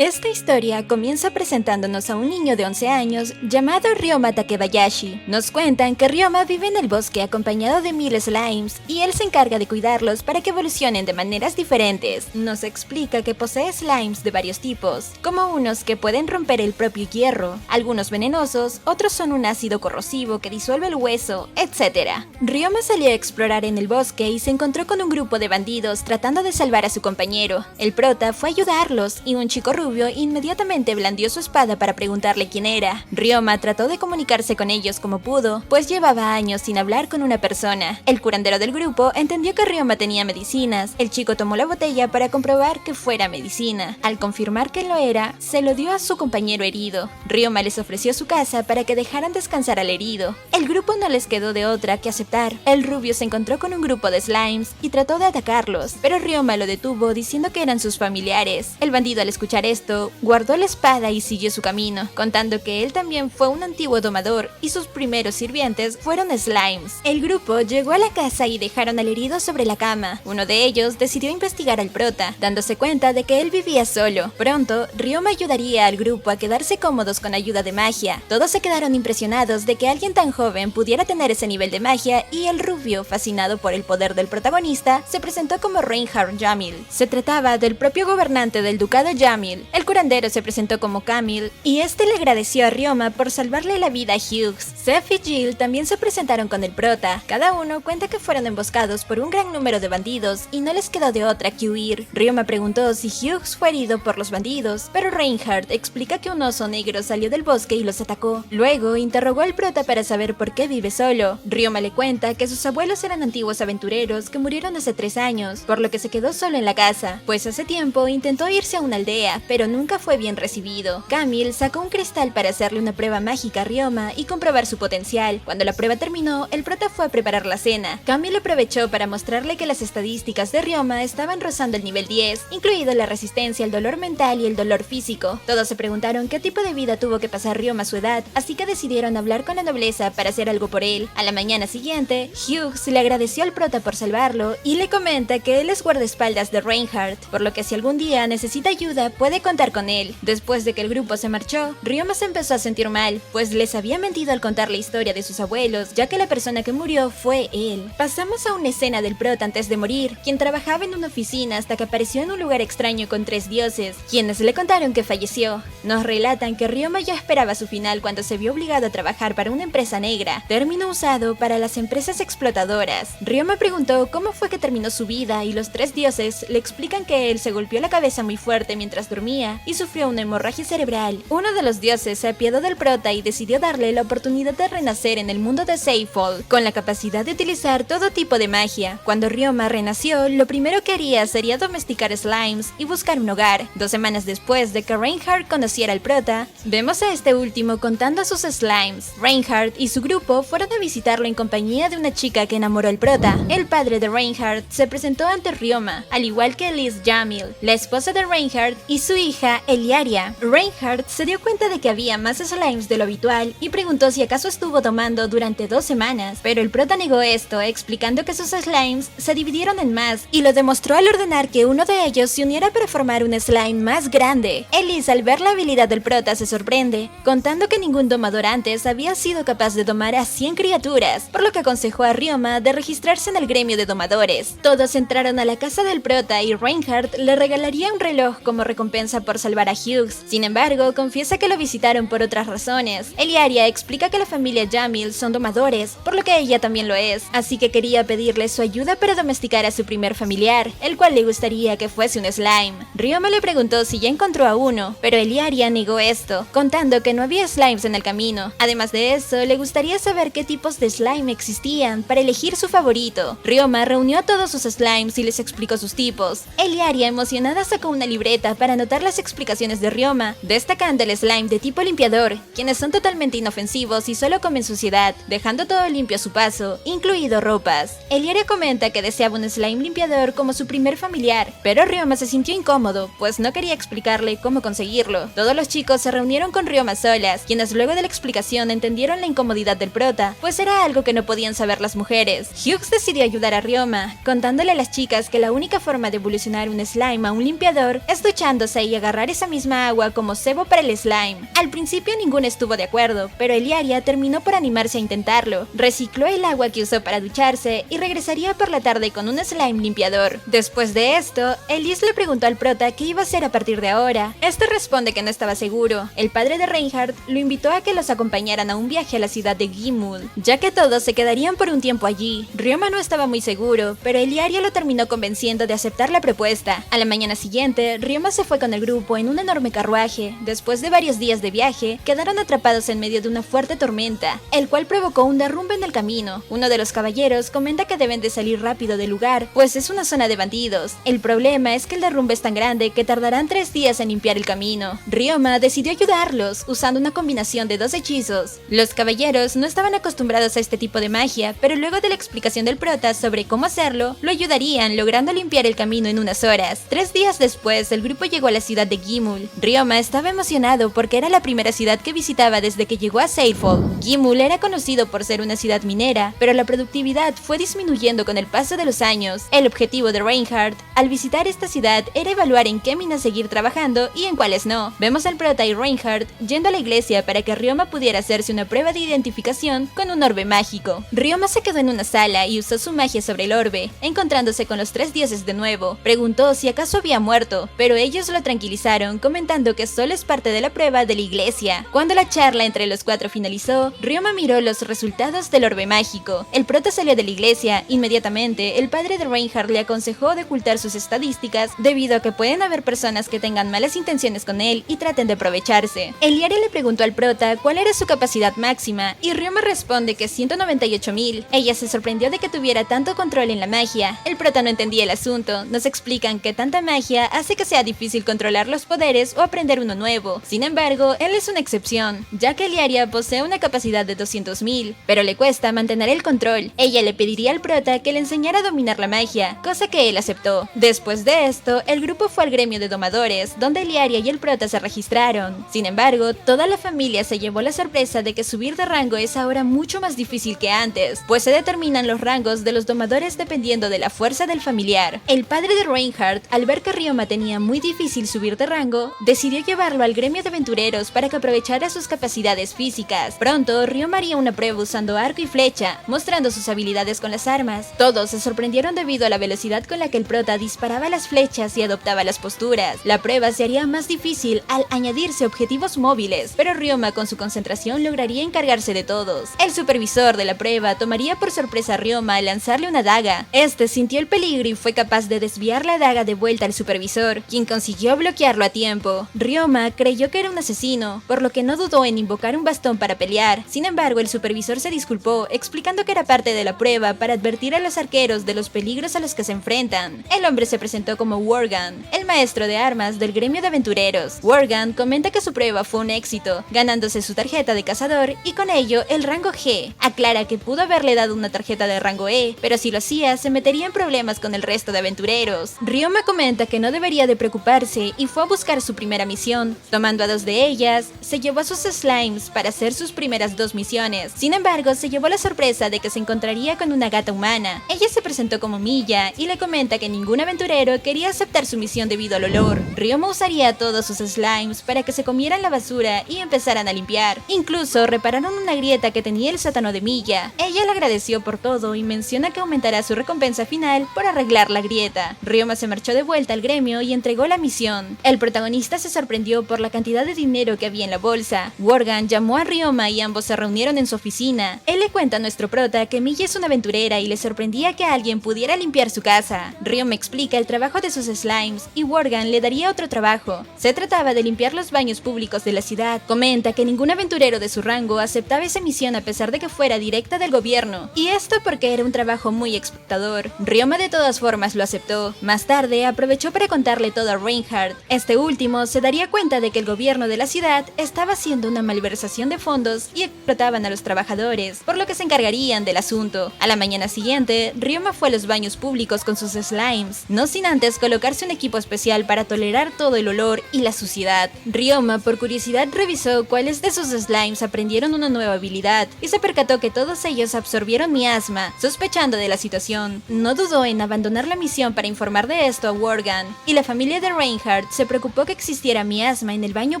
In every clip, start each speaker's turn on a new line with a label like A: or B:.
A: Esta historia comienza presentándonos a un niño de 11 años llamado Ryoma Takebayashi. Nos cuentan que Ryoma vive en el bosque acompañado de 1000 slimes y él se encarga de cuidarlos para que evolucionen de maneras diferentes. Nos explica que posee slimes de varios tipos, como unos que pueden romper el propio hierro, algunos venenosos, otros son un ácido corrosivo que disuelve el hueso, etc. Ryoma salió a explorar en el bosque y se encontró con un grupo de bandidos tratando de salvar a su compañero. El prota fue a ayudarlos y un chico rubio inmediatamente blandió su espada para preguntarle quién era. Ryoma trató de comunicarse con ellos como pudo, pues llevaba años sin hablar con una persona. El curandero del grupo entendió que Ryoma tenía medicinas. El chico tomó la botella para comprobar que fuera medicina. Al confirmar que lo era, se lo dio a su compañero herido. Ryoma les ofreció su casa para que dejaran descansar al herido. El grupo no les quedó de otra que aceptar. El rubio se encontró con un grupo de slimes y trató de atacarlos, pero Ryoma lo detuvo diciendo que eran sus familiares. El bandido, al escuchar esto, guardó la espada y siguió su camino, contando que él también fue un antiguo domador y sus primeros sirvientes fueron slimes. El grupo llegó a la casa y dejaron al herido sobre la cama. Uno de ellos decidió investigar al prota, dándose cuenta de que él vivía solo. Pronto, Ryoma ayudaría al grupo a quedarse cómodos con ayuda de magia. Todos se quedaron impresionados de que alguien tan joven pudiera tener ese nivel de magia, y el rubio, fascinado por el poder del protagonista, se presentó como Reinhardt Jamil. Se trataba del propio gobernante del ducado Jamil. El curandero se presentó como Camille y este le agradeció a Ryoma por salvarle la vida a Hughes. Seth y Jill también se presentaron con el prota. Cada uno cuenta que fueron emboscados por un gran número de bandidos y no les quedó de otra que huir. Ryoma preguntó si Hughes fue herido por los bandidos, pero Reinhardt explica que un oso negro salió del bosque y los atacó. Luego interrogó al prota para saber por qué vive solo. Ryoma le cuenta que sus abuelos eran antiguos aventureros que murieron hace 3 años, por lo que se quedó solo en la casa, pues hace tiempo intentó irse a una aldea, pero nunca fue bien recibido. Camille sacó un cristal para hacerle una prueba mágica a Ryoma y comprobar su potencial. Cuando la prueba terminó, el prota fue a preparar la cena. Camille aprovechó para mostrarle que las estadísticas de Ryoma estaban rozando el nivel 10, incluido la resistencia al dolor mental y el dolor físico. Todos se preguntaron qué tipo de vida tuvo que pasar Ryoma a su edad, así que decidieron hablar con la nobleza para hacer algo por él. A la mañana siguiente, Hughes le agradeció al prota por salvarlo y le comenta que él es guardaespaldas de Reinhardt, por lo que si algún día necesita ayuda puede contar con él. Después de que el grupo se marchó, Ryoma se empezó a sentir mal, pues les había mentido al contar la historia de sus abuelos, ya que la persona que murió fue él. Pasamos a una escena del prota antes de morir, quien trabajaba en una oficina hasta que apareció en un lugar extraño con 3 dioses, quienes le contaron que falleció. Nos relatan que Ryoma ya esperaba su final cuando se vio obligado a trabajar para una empresa negra, término usado para las empresas explotadoras. Ryoma preguntó cómo fue que terminó su vida y los 3 dioses le explican que él se golpeó la cabeza muy fuerte mientras dormía y sufrió una hemorragia cerebral. Uno de los dioses se apiadó del prota y decidió darle la oportunidad de renacer en el mundo de Seyfall, con la capacidad de utilizar todo tipo de magia. Cuando Ryoma renació, lo primero que haría sería domesticar slimes y buscar un hogar. 2 semanas después de que Reinhardt conociera al prota, vemos a este último contando a sus slimes. Reinhardt y su grupo fueron a visitarlo en compañía de una chica que enamoró al prota. El padre de Reinhardt se presentó ante Ryoma, al igual que Liz Jamil, la esposa de Reinhardt, y su hija Eliaria. Reinhardt se dio cuenta de que había más slimes de lo habitual y preguntó si acaso estuvo tomando durante 2 semanas, pero el prota negó esto, explicando que sus slimes se dividieron en más, y lo demostró al ordenar que uno de ellos se uniera para formar un slime más grande. Elise, al ver la habilidad del prota, se sorprende, contando que ningún domador antes había sido capaz de domar a 100 criaturas, por lo que aconsejó a Ryoma de registrarse en el gremio de domadores. Todos entraron a la casa del prota y Reinhardt le regalaría un reloj como recompensa por salvar a Hughes. Sin embargo, confiesa que lo visitaron por otras razones. Eliaria explica que la familia Jamil son domadores, por lo que ella también lo es, así que quería pedirle su ayuda para domesticar a su primer familiar, el cual le gustaría que fuese un slime. Ryoma le preguntó si ya encontró a uno, pero Eliaria negó esto, contando que no había slimes en el camino. Además de eso, le gustaría saber qué tipos de slime existían para elegir su favorito. Ryoma reunió a todos sus slimes y les explicó sus tipos. Eliaria, emocionada, sacó una libreta para anotar las explicaciones de Ryoma, destacando el slime de tipo limpiador, quienes son totalmente inofensivos y solo comen suciedad, dejando todo limpio a su paso, incluido ropas. Eliaria comenta que deseaba un slime limpiador como su primer familiar, pero Ryoma se sintió incómodo, pues no quería explicarle cómo conseguirlo. Todos los chicos se reunieron con Ryoma solas, quienes luego de la explicación entendieron la incomodidad del prota, pues era algo que no podían saber las mujeres. Hughes decidió ayudar a Ryoma, contándole a las chicas que la única forma de evolucionar un slime a un limpiador es duchándose y agarrar esa misma agua como cebo para el slime. Al principio ninguno estuvo de acuerdo, pero Eliaria terminó por animarse a intentarlo. Recicló el agua que usó para ducharse y regresaría por la tarde con un slime limpiador. Después de esto, Elise le preguntó al prota qué iba a hacer a partir de ahora. Este responde que no estaba seguro. El padre de Reinhardt lo invitó a que los acompañaran a un viaje a la ciudad de Gimul, ya que todos se quedarían por un tiempo allí. Ryoma no estaba muy seguro, pero Eliaria lo terminó convenciendo de aceptar la propuesta. A la mañana siguiente, Ryoma se fue con el grupo en un enorme carruaje. Después de varios días de viaje, quedaron atrapados en medio de una fuerte tormenta, el cual provocó un derrumbe en el camino. Uno de los caballeros comenta que deben de salir rápido del lugar, pues es una zona de bandidos. El problema es que el derrumbe es tan grande que tardarán 3 días en limpiar el camino. Ryoma decidió ayudarlos, usando una combinación de 2 hechizos. Los caballeros no estaban acostumbrados a este tipo de magia, pero luego de la explicación del prota sobre cómo hacerlo, lo ayudarían, logrando limpiar el camino en unas horas. 3 días después, el grupo llegó a la ciudad de Gimul. Ryoma estaba emocionado porque era la primera ciudad que visitaba desde que llegó a Seifall. Gimul era conocido por ser una ciudad minera, pero la productividad fue disminuyendo con el paso de los años. El objetivo de Reinhardt al visitar esta ciudad era evaluar en qué minas seguir trabajando y en cuáles no. Vemos al prota y Reinhardt yendo a la iglesia para que Ryoma pudiera hacerse una prueba de identificación con un orbe mágico. Ryoma se quedó en una sala y usó su magia sobre el orbe, encontrándose con los 3 dioses de nuevo. Preguntó si acaso había muerto, pero ellos lo tranquilizaron, comentando que solo es parte de la prueba de la iglesia. Cuando la charla entre los 4 finalizó, Ryoma miró los resultados del orbe mágico. El prota salió de la iglesia. Inmediatamente, el padre de Reinhardt le aconsejó de ocultar sus estadísticas, debido a que pueden haber personas que tengan malas intenciones con él y traten de aprovecharse. Eliaria le preguntó al prota cuál era su capacidad máxima, y Ryoma responde que 198.000. Ella se sorprendió de que tuviera tanto control en la magia. El prota no entendía el asunto. Nos explican que tanta magia hace que sea difícil controlar los poderes o aprender uno nuevo. Sin embargo, él es una excepción, ya que Eliaria posee una capacidad de 200.000, pero le cuesta mantener el control. Ella le pediría al prota que le enseñara a dominar la magia, cosa que él aceptó. Después de esto, el grupo fue al gremio de domadores, donde Eliaria y el prota se registraron. Sin embargo, toda la familia se llevó la sorpresa de que subir de rango es ahora mucho más difícil que antes, pues se determinan los rangos de los domadores dependiendo de la fuerza del familiar. El padre de Reinhardt, al ver que Ryoma tenía muy difícil subir de rango, decidió llevarlo al gremio de aventureros para que aprovechara sus capacidades físicas. Pronto, Ryoma haría una prueba usando arco y flecha, mostrando sus habilidades con las armas. Todos se sorprendieron debido a la velocidad con la que el prota disparaba las flechas y adoptaba las posturas. La prueba se haría más difícil al añadirse objetivos móviles, pero Ryoma con su concentración lograría encargarse de todos. El supervisor de la prueba tomaría por sorpresa a Ryoma al lanzarle una daga. Este sintió el peligro y fue capaz de desviar la daga de vuelta al supervisor, quien consiguió bloquearlo a tiempo. Ryoma creyó que era un asesino, por lo que no dudó en invocar un bastón para pelear. Sin embargo, el supervisor se disculpó, explicando que era parte de la prueba para advertir a los arqueros de los peligros a los que se enfrentan. El hombre se presentó como Worgan, el maestro de armas del gremio de aventureros. Worgan comenta que su prueba fue un éxito, ganándose su tarjeta de cazador y con ello el rango G. Aclara que pudo haberle dado una tarjeta de rango E, pero si lo hacía se metería en problemas con el resto de aventureros. Ryoma comenta que no debería de preocuparse y fue a buscar su primera misión. Tomando a 2 de ellas, se llevó a sus slimes para hacer sus primeras 2 misiones. Sin embargo, se llevó la sorpresa de que se encontraría con una gata humana. Ella se presentó como Milla y le comenta que ningún aventurero quería aceptar su misión debido al olor. Ryoma usaría a todos sus slimes para que se comieran la basura y empezaran a limpiar. Incluso repararon una grieta que tenía el sótano de Milla. Ella le agradeció por todo y menciona que aumentará su recompensa final por arreglar la grieta. Ryoma se marchó de vuelta al gremio y entregó la misión. El protagonista se sorprendió por la cantidad de dinero que había en la bolsa. Worgan llamó a Ryoma y ambos se reunieron en su oficina. Él le cuenta a nuestro prota que Milla es una aventurera y le sorprendía que alguien pudiera limpiar su casa. Ryoma explica el trabajo de sus slimes y Worgan le daría otro trabajo. Se trataba de limpiar los baños públicos de la ciudad. Comenta que ningún aventurero de su rango aceptaba esa misión a pesar de que fuera directa del gobierno, y esto porque era un trabajo muy explotador. Ryoma de todas formas lo aceptó. Más tarde aprovechó para contarle todo a Reinhardt. Este último se daría cuenta de que el gobierno de la ciudad estaba haciendo una malversación de fondos y explotaban a los trabajadores, por lo que se encargarían del asunto. A la mañana siguiente, Ryoma fue a los baños públicos con sus slimes, no sin antes colocarse un equipo especial para tolerar todo el olor y la suciedad. Ryoma por curiosidad revisó cuáles de sus slimes aprendieron una nueva habilidad y se percató que todos ellos absorbieron miasma. Sospechando de la situación, no dudó en abandonar la misión para informar de esto a Worgan, y la familia de Reinhardt Reinhardt se preocupó que existiera miasma en el baño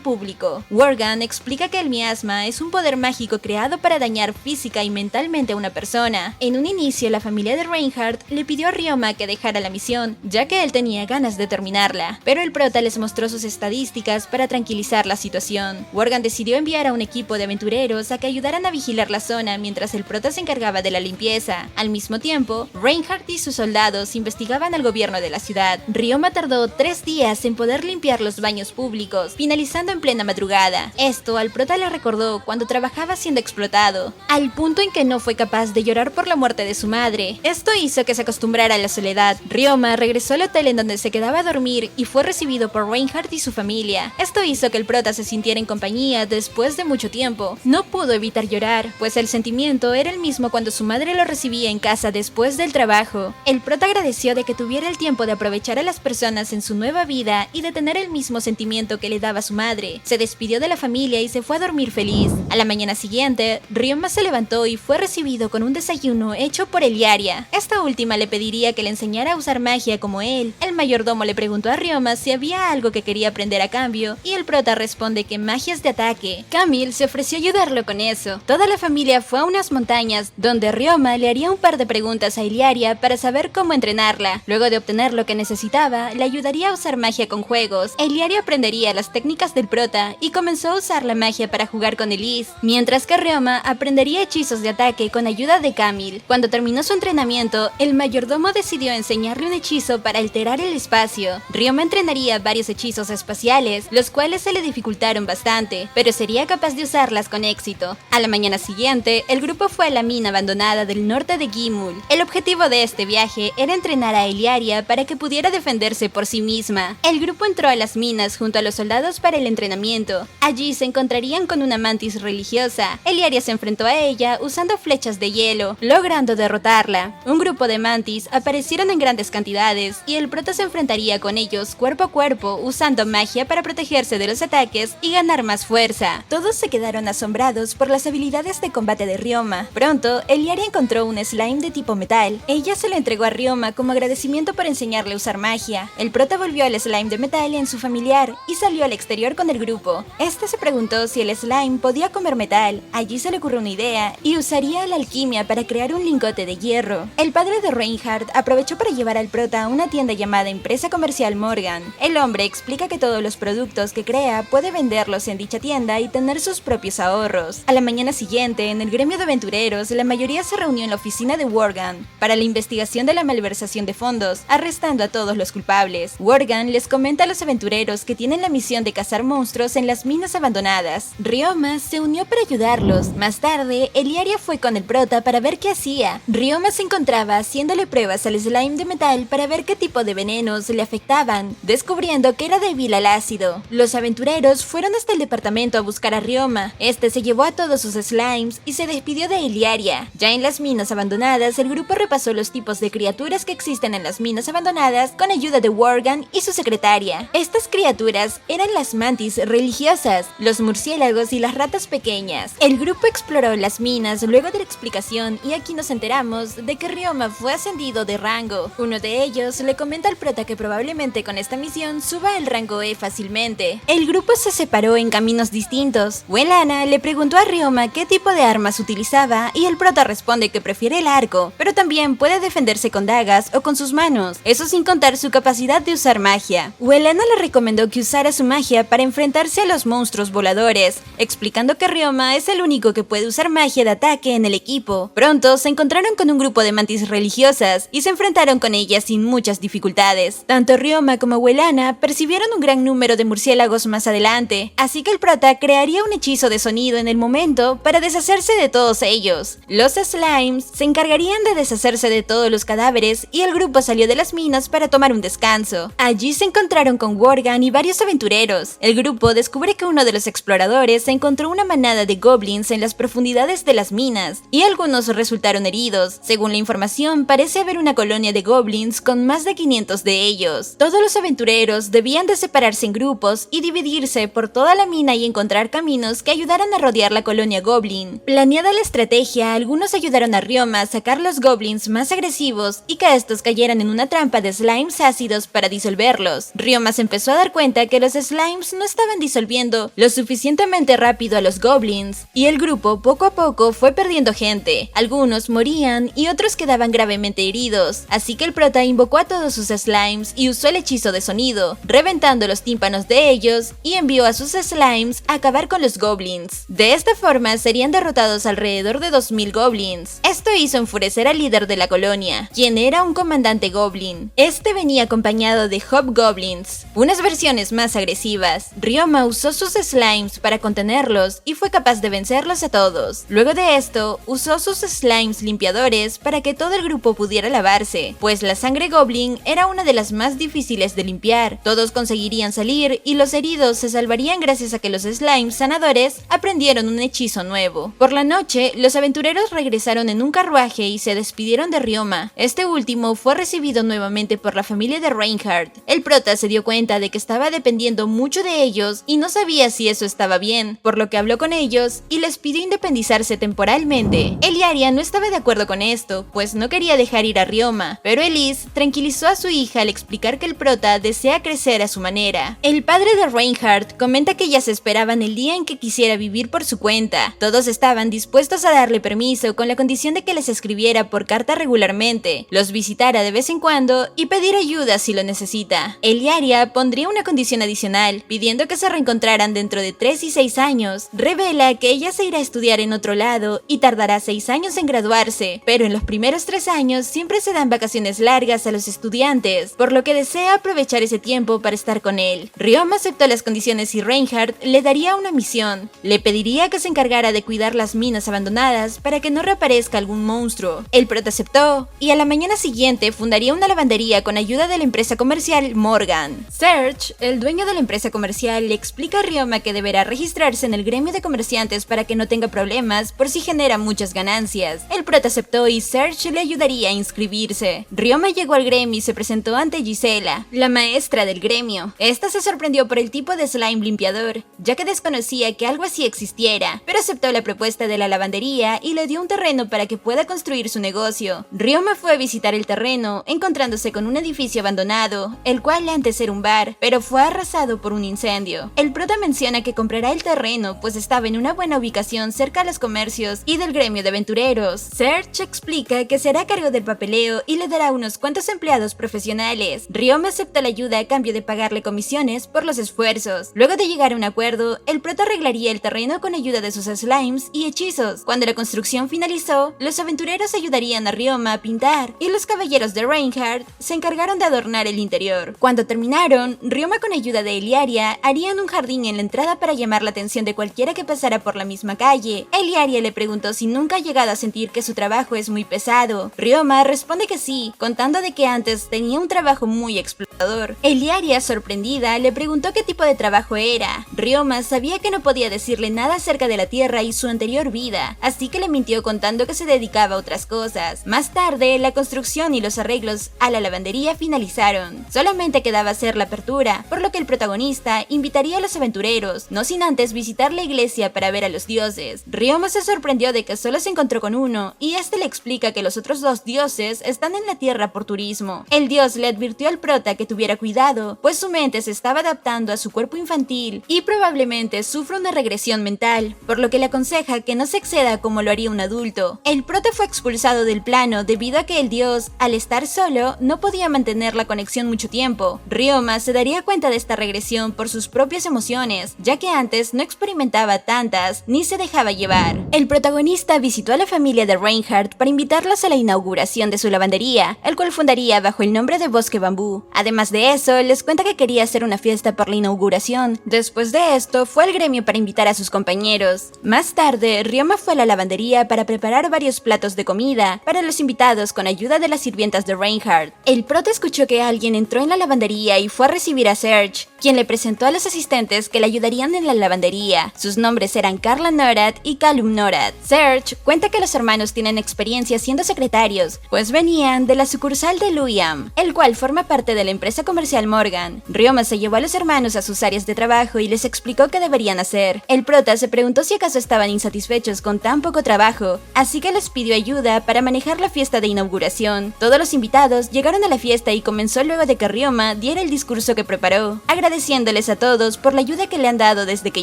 A: público. Worgen explica que el miasma es un poder mágico creado para dañar física y mentalmente a una persona. En un inicio, la familia de Reinhardt le pidió a Ryoma que dejara la misión, ya que él tenía ganas de terminarla, pero el prota les mostró sus estadísticas para tranquilizar la situación. Worgen decidió enviar a un equipo de aventureros a que ayudaran a vigilar la zona mientras el prota se encargaba de la limpieza. Al mismo tiempo, Reinhardt y sus soldados investigaban al gobierno de la ciudad. Ryoma tardó 3 días en poder limpiar los baños públicos, finalizando en plena madrugada. Esto al prota le recordó cuando trabajaba siendo explotado, al punto en que no fue capaz de llorar por la muerte de su madre. Esto hizo que se acostumbrara a la soledad. Ryoma regresó al hotel en donde se quedaba a dormir y fue recibido por Reinhardt y su familia. Esto hizo que el prota se sintiera en compañía después de mucho tiempo. No pudo evitar llorar, pues el sentimiento era el mismo cuando su madre lo recibía en casa después del trabajo. El prota agradeció de que tuviera el tiempo de aprovechar a las personas en su nueva vida y de tener el mismo sentimiento que le daba su madre. Se despidió de la familia y se fue a dormir feliz. A la mañana siguiente, Ryoma se levantó y fue recibido con un desayuno hecho por Eliaria. Esta última le pediría que le enseñara a usar magia como él. El mayordomo le preguntó a Ryoma si había algo que quería aprender a cambio, y el prota responde que magias de ataque. Camille se ofreció a ayudarlo con eso. Toda la familia fue a unas montañas, donde Ryoma le haría un par de preguntas a Eliaria para saber cómo entrenarla. Luego de obtener lo que necesitaba, le ayudaría a usar magia con juegos. Eliaria aprendería las técnicas del prota y comenzó a usar la magia para jugar con Elise, mientras que Ryoma aprendería hechizos de ataque con ayuda de Camille. Cuando terminó su entrenamiento, el mayordomo decidió enseñarle un hechizo para alterar el espacio. Ryoma entrenaría varios hechizos espaciales, los cuales se le dificultaron bastante, pero sería capaz de usarlas con éxito. A la mañana siguiente, el grupo fue a la mina abandonada del norte de Gimul. El objetivo de este viaje era entrenar a Eliaria para que pudiera defenderse por sí misma. El grupo entró a las minas junto a los soldados para el entrenamiento. Allí se encontrarían con una mantis religiosa. Eliaria se enfrentó a ella usando flechas de hielo, logrando derrotarla. Un grupo de mantis aparecieron en grandes cantidades y el prota se enfrentaría con ellos cuerpo a cuerpo usando magia para protegerse de los ataques y ganar más fuerza. Todos se quedaron asombrados por las habilidades de combate de Ryoma. Pronto, Eliaria encontró un slime de tipo metal. Ella se lo entregó a Ryoma como agradecimiento por enseñarle a usar magia. El prota volvió al slime de metal en su familiar y salió al exterior con el grupo. Este se preguntó si el slime podía comer metal. Allí se le ocurrió una idea y usaría la alquimia para crear un lingote de hierro. El padre de Reinhardt aprovechó para llevar al prota a una tienda llamada Empresa Comercial Morgan. El hombre explica que todos los productos que crea puede venderlos en dicha tienda y tener sus propios ahorros. A la mañana siguiente, en el gremio de aventureros, la mayoría se reunió en la oficina de Worgen para la investigación de la malversación de fondos, arrestando a todos los culpables. Worgen les comenta a los aventureros que tienen la misión de cazar monstruos en las minas abandonadas. Ryoma se unió para ayudarlos. Más tarde, Eliaria fue con el prota para ver qué hacía. Ryoma se encontraba haciéndole pruebas al slime de metal para ver qué tipo de venenos le afectaban, descubriendo que era débil al ácido. Los aventureros fueron hasta el departamento a buscar a Ryoma. Este se llevó a todos sus slimes y se despidió de Eliaria. Ya en las minas abandonadas, el grupo repasó los tipos de criaturas que existen en las minas abandonadas con ayuda de Worgen y su secretaria. Estas criaturas eran las mantis religiosas, los murciélagos y las ratas pequeñas. El grupo exploró las minas luego de la explicación y aquí nos enteramos de que Ryoma fue ascendido de rango. Uno de ellos le comenta al prota que probablemente con esta misión suba el rango E fácilmente. El grupo se separó en caminos distintos. Welana le preguntó a Ryoma qué tipo de armas utilizaba y el prota responde que prefiere el arco, pero también puede defenderse con dagas o con sus manos, eso sin contar su capacidad de usar magia. Welana le recomendó que usara su magia para enfrentarse a los monstruos voladores, explicando que Ryoma es el único que puede usar magia de ataque en el equipo. Pronto se encontraron con un grupo de mantis religiosas y se enfrentaron con ellas sin muchas dificultades. Tanto Ryoma como Welana percibieron un gran número de murciélagos más adelante, así que el prota crearía un hechizo de sonido en el momento para deshacerse de todos ellos. Los slimes se encargarían de deshacerse de todos los cadáveres y el grupo salió de las minas para tomar un descanso. Allí se encontraron con Worgen y varios aventureros. El grupo descubre que uno de los exploradores encontró una manada de goblins en las profundidades de las minas y algunos resultaron heridos. Según la información, parece haber una colonia de goblins con más de 500 de ellos. Todos los aventureros debían de separarse en grupos y dividirse por toda la mina y encontrar caminos que ayudaran a rodear la colonia goblin. Planeada la estrategia, algunos ayudaron a Ryoma a sacar los goblins más agresivos y que estos cayeran en una trampa de slimes ácidos para disolverlos. Ryoma se empezó a dar cuenta que los slimes no estaban disolviendo lo suficientemente rápido a los goblins, y el grupo poco a poco fue perdiendo gente. Algunos morían y otros quedaban gravemente heridos, así que el prota invocó a todos sus slimes y usó el hechizo de sonido, reventando los tímpanos de ellos, y envió a sus slimes a acabar con los goblins. De esta forma serían derrotados alrededor de 2000 goblins. Esto hizo enfurecer al líder de la colonia, quien era un comandante goblin. Este venía acompañado de hobgoblins, unas versiones más agresivas. Ryoma usó sus slimes para contenerlos y fue capaz de vencerlos a todos. Luego de esto, usó sus slimes limpiadores para que todo el grupo pudiera lavarse, pues la sangre goblin era una de las más difíciles de limpiar. Todos conseguirían salir y los heridos se salvarían gracias a que los slimes sanadores aprendieron un hechizo nuevo. Por la noche, los aventureros regresaron en un carruaje y se despidieron de Ryoma. Este último fue recibido nuevamente por la familia de Reinhardt. El prota se dio cuenta de que estaba dependiendo mucho de ellos y no sabía si eso estaba bien, por lo que habló con ellos y les pidió independizarse temporalmente. Eliaria no estaba de acuerdo con esto, pues no quería dejar ir a Ryoma, pero Elise tranquilizó a su hija al explicar que el prota desea crecer a su manera. El padre de Reinhardt comenta que ya se esperaban el día en que quisiera vivir por su cuenta. Todos estaban dispuestos a darle permiso con la condición de que les escribiera por carta regularmente, los visitara de vez en cuando y pedir ayuda si lo necesita. Eliaria pondría una condición adicional, pidiendo que se reencontraran dentro de 3 y 6 años. Revela que ella se irá a estudiar en otro lado y tardará 6 años en graduarse, pero en los primeros 3 años siempre se dan vacaciones largas a los estudiantes, por lo que desea aprovechar ese tiempo para estar con él. Ryoma aceptó las condiciones y Reinhardt le daría una misión. Le pediría que se encargara de cuidar las minas abandonadas para que no reaparezca algún monstruo. El prota aceptó, y a la mañana siguiente fundaría una lavandería con ayuda de la empresa comercial Morgan. Serge, el dueño de la empresa comercial, le explica a Ryoma que deberá registrarse en el gremio de comerciantes para que no tenga problemas por si genera muchas ganancias. El prota aceptó y Serge le ayudaría a inscribirse. Ryoma llegó al gremio y se presentó ante Gisela, la maestra del gremio. Esta se sorprendió por el tipo de slime limpiador, ya que desconocía que algo así existiera, pero aceptó la propuesta de la lavandería y le dio un terreno para que pueda construir su negocio. Ryoma fue a visitar el terreno, encontrándose con un edificio abandonado, el cual antes era un bar, pero fue arrasado por un incendio. El prota menciona que comprará el terreno, pues estaba en una buena ubicación cerca a los comercios y del gremio de aventureros. Serge explica que se hará cargo del papeleo y le dará unos cuantos empleados profesionales. Ryoma acepta la ayuda a cambio de pagarle comisiones por los esfuerzos. Luego de llegar a un acuerdo, el prota arreglaría el terreno con ayuda de sus slimes y hechizos. Cuando la construcción finalizó, los aventureros ayudarían a Ryoma a pintar y los caballeros de Reinhardt se encargaron de adornar el interior. Cuando terminaron, Ryoma con ayuda de Eliaria harían un jardín en la entrada para llamar la atención de cualquiera que pasara por la misma calle. Eliaria le preguntó si nunca ha llegado a sentir que su trabajo es muy pesado. Ryoma responde que sí, contando de que antes tenía un trabajo muy explotador. Eliaria, sorprendida, le preguntó qué tipo de trabajo era. Ryoma sabía que no podía decirle nada acerca de la tierra y su anterior vida, así que le mintió contando que se dedicaba a otras cosas. Más tarde, la construcción y los arreglos a la lavandería finalizaron. Solamente quedaba hacer la apertura, por lo que el protagonista invitaría a los aventureros, no sin antes visitar la iglesia para ver a los dioses. Ryoma se sorprendió de que solo se encontró con uno, y este le explica que los otros 2 dioses están en la tierra por turismo. El dios le advirtió al prota que tuviera cuidado, pues su mente se estaba adaptando a su cuerpo infantil y probablemente sufra una regresión mental, por lo que le aconseja que no se exceda como lo haría un adulto. El prota fue expulsado del plano debido a que el dios, al estar solo, no podía mantener la conexión mucho tiempo. Ryoma se daría cuenta de esta regresión por sus propias emociones, ya que antes no experimentaba tantas ni se dejaba llevar. El protagonista visitó a la familia de Reinhardt para invitarlos a la inauguración de su lavandería, el cual fundaría bajo el nombre de Bosque Bambú. Además de eso, les cuenta que quería hacer una fiesta por la inauguración. Después de esto, fue al gremio para invitar a sus compañeros. Más tarde, Ryoma fue a la lavandería para preparar varios platos de comida para los invitados con ayuda de las sirvientas de Reinhardt. El prota escuchó que alguien entró en la lavandería y fue a recibir a Serge. quien le presentó a los asistentes que le ayudarían en la lavandería. Sus nombres eran Carla Norat y Callum Norat. Serge cuenta que los hermanos tienen experiencia siendo secretarios, pues venían de la sucursal de Luyam, el cual forma parte de la empresa comercial Morgan. Ryoma se llevó a los hermanos a sus áreas de trabajo y les explicó qué deberían hacer. El prota se preguntó si acaso estaban insatisfechos con tan poco trabajo, así que les pidió ayuda para manejar la fiesta de inauguración. Todos los invitados llegaron a la fiesta y comenzó luego de que Ryoma diera el discurso que preparó, agradeciéndoles a todos por la ayuda que le han dado desde que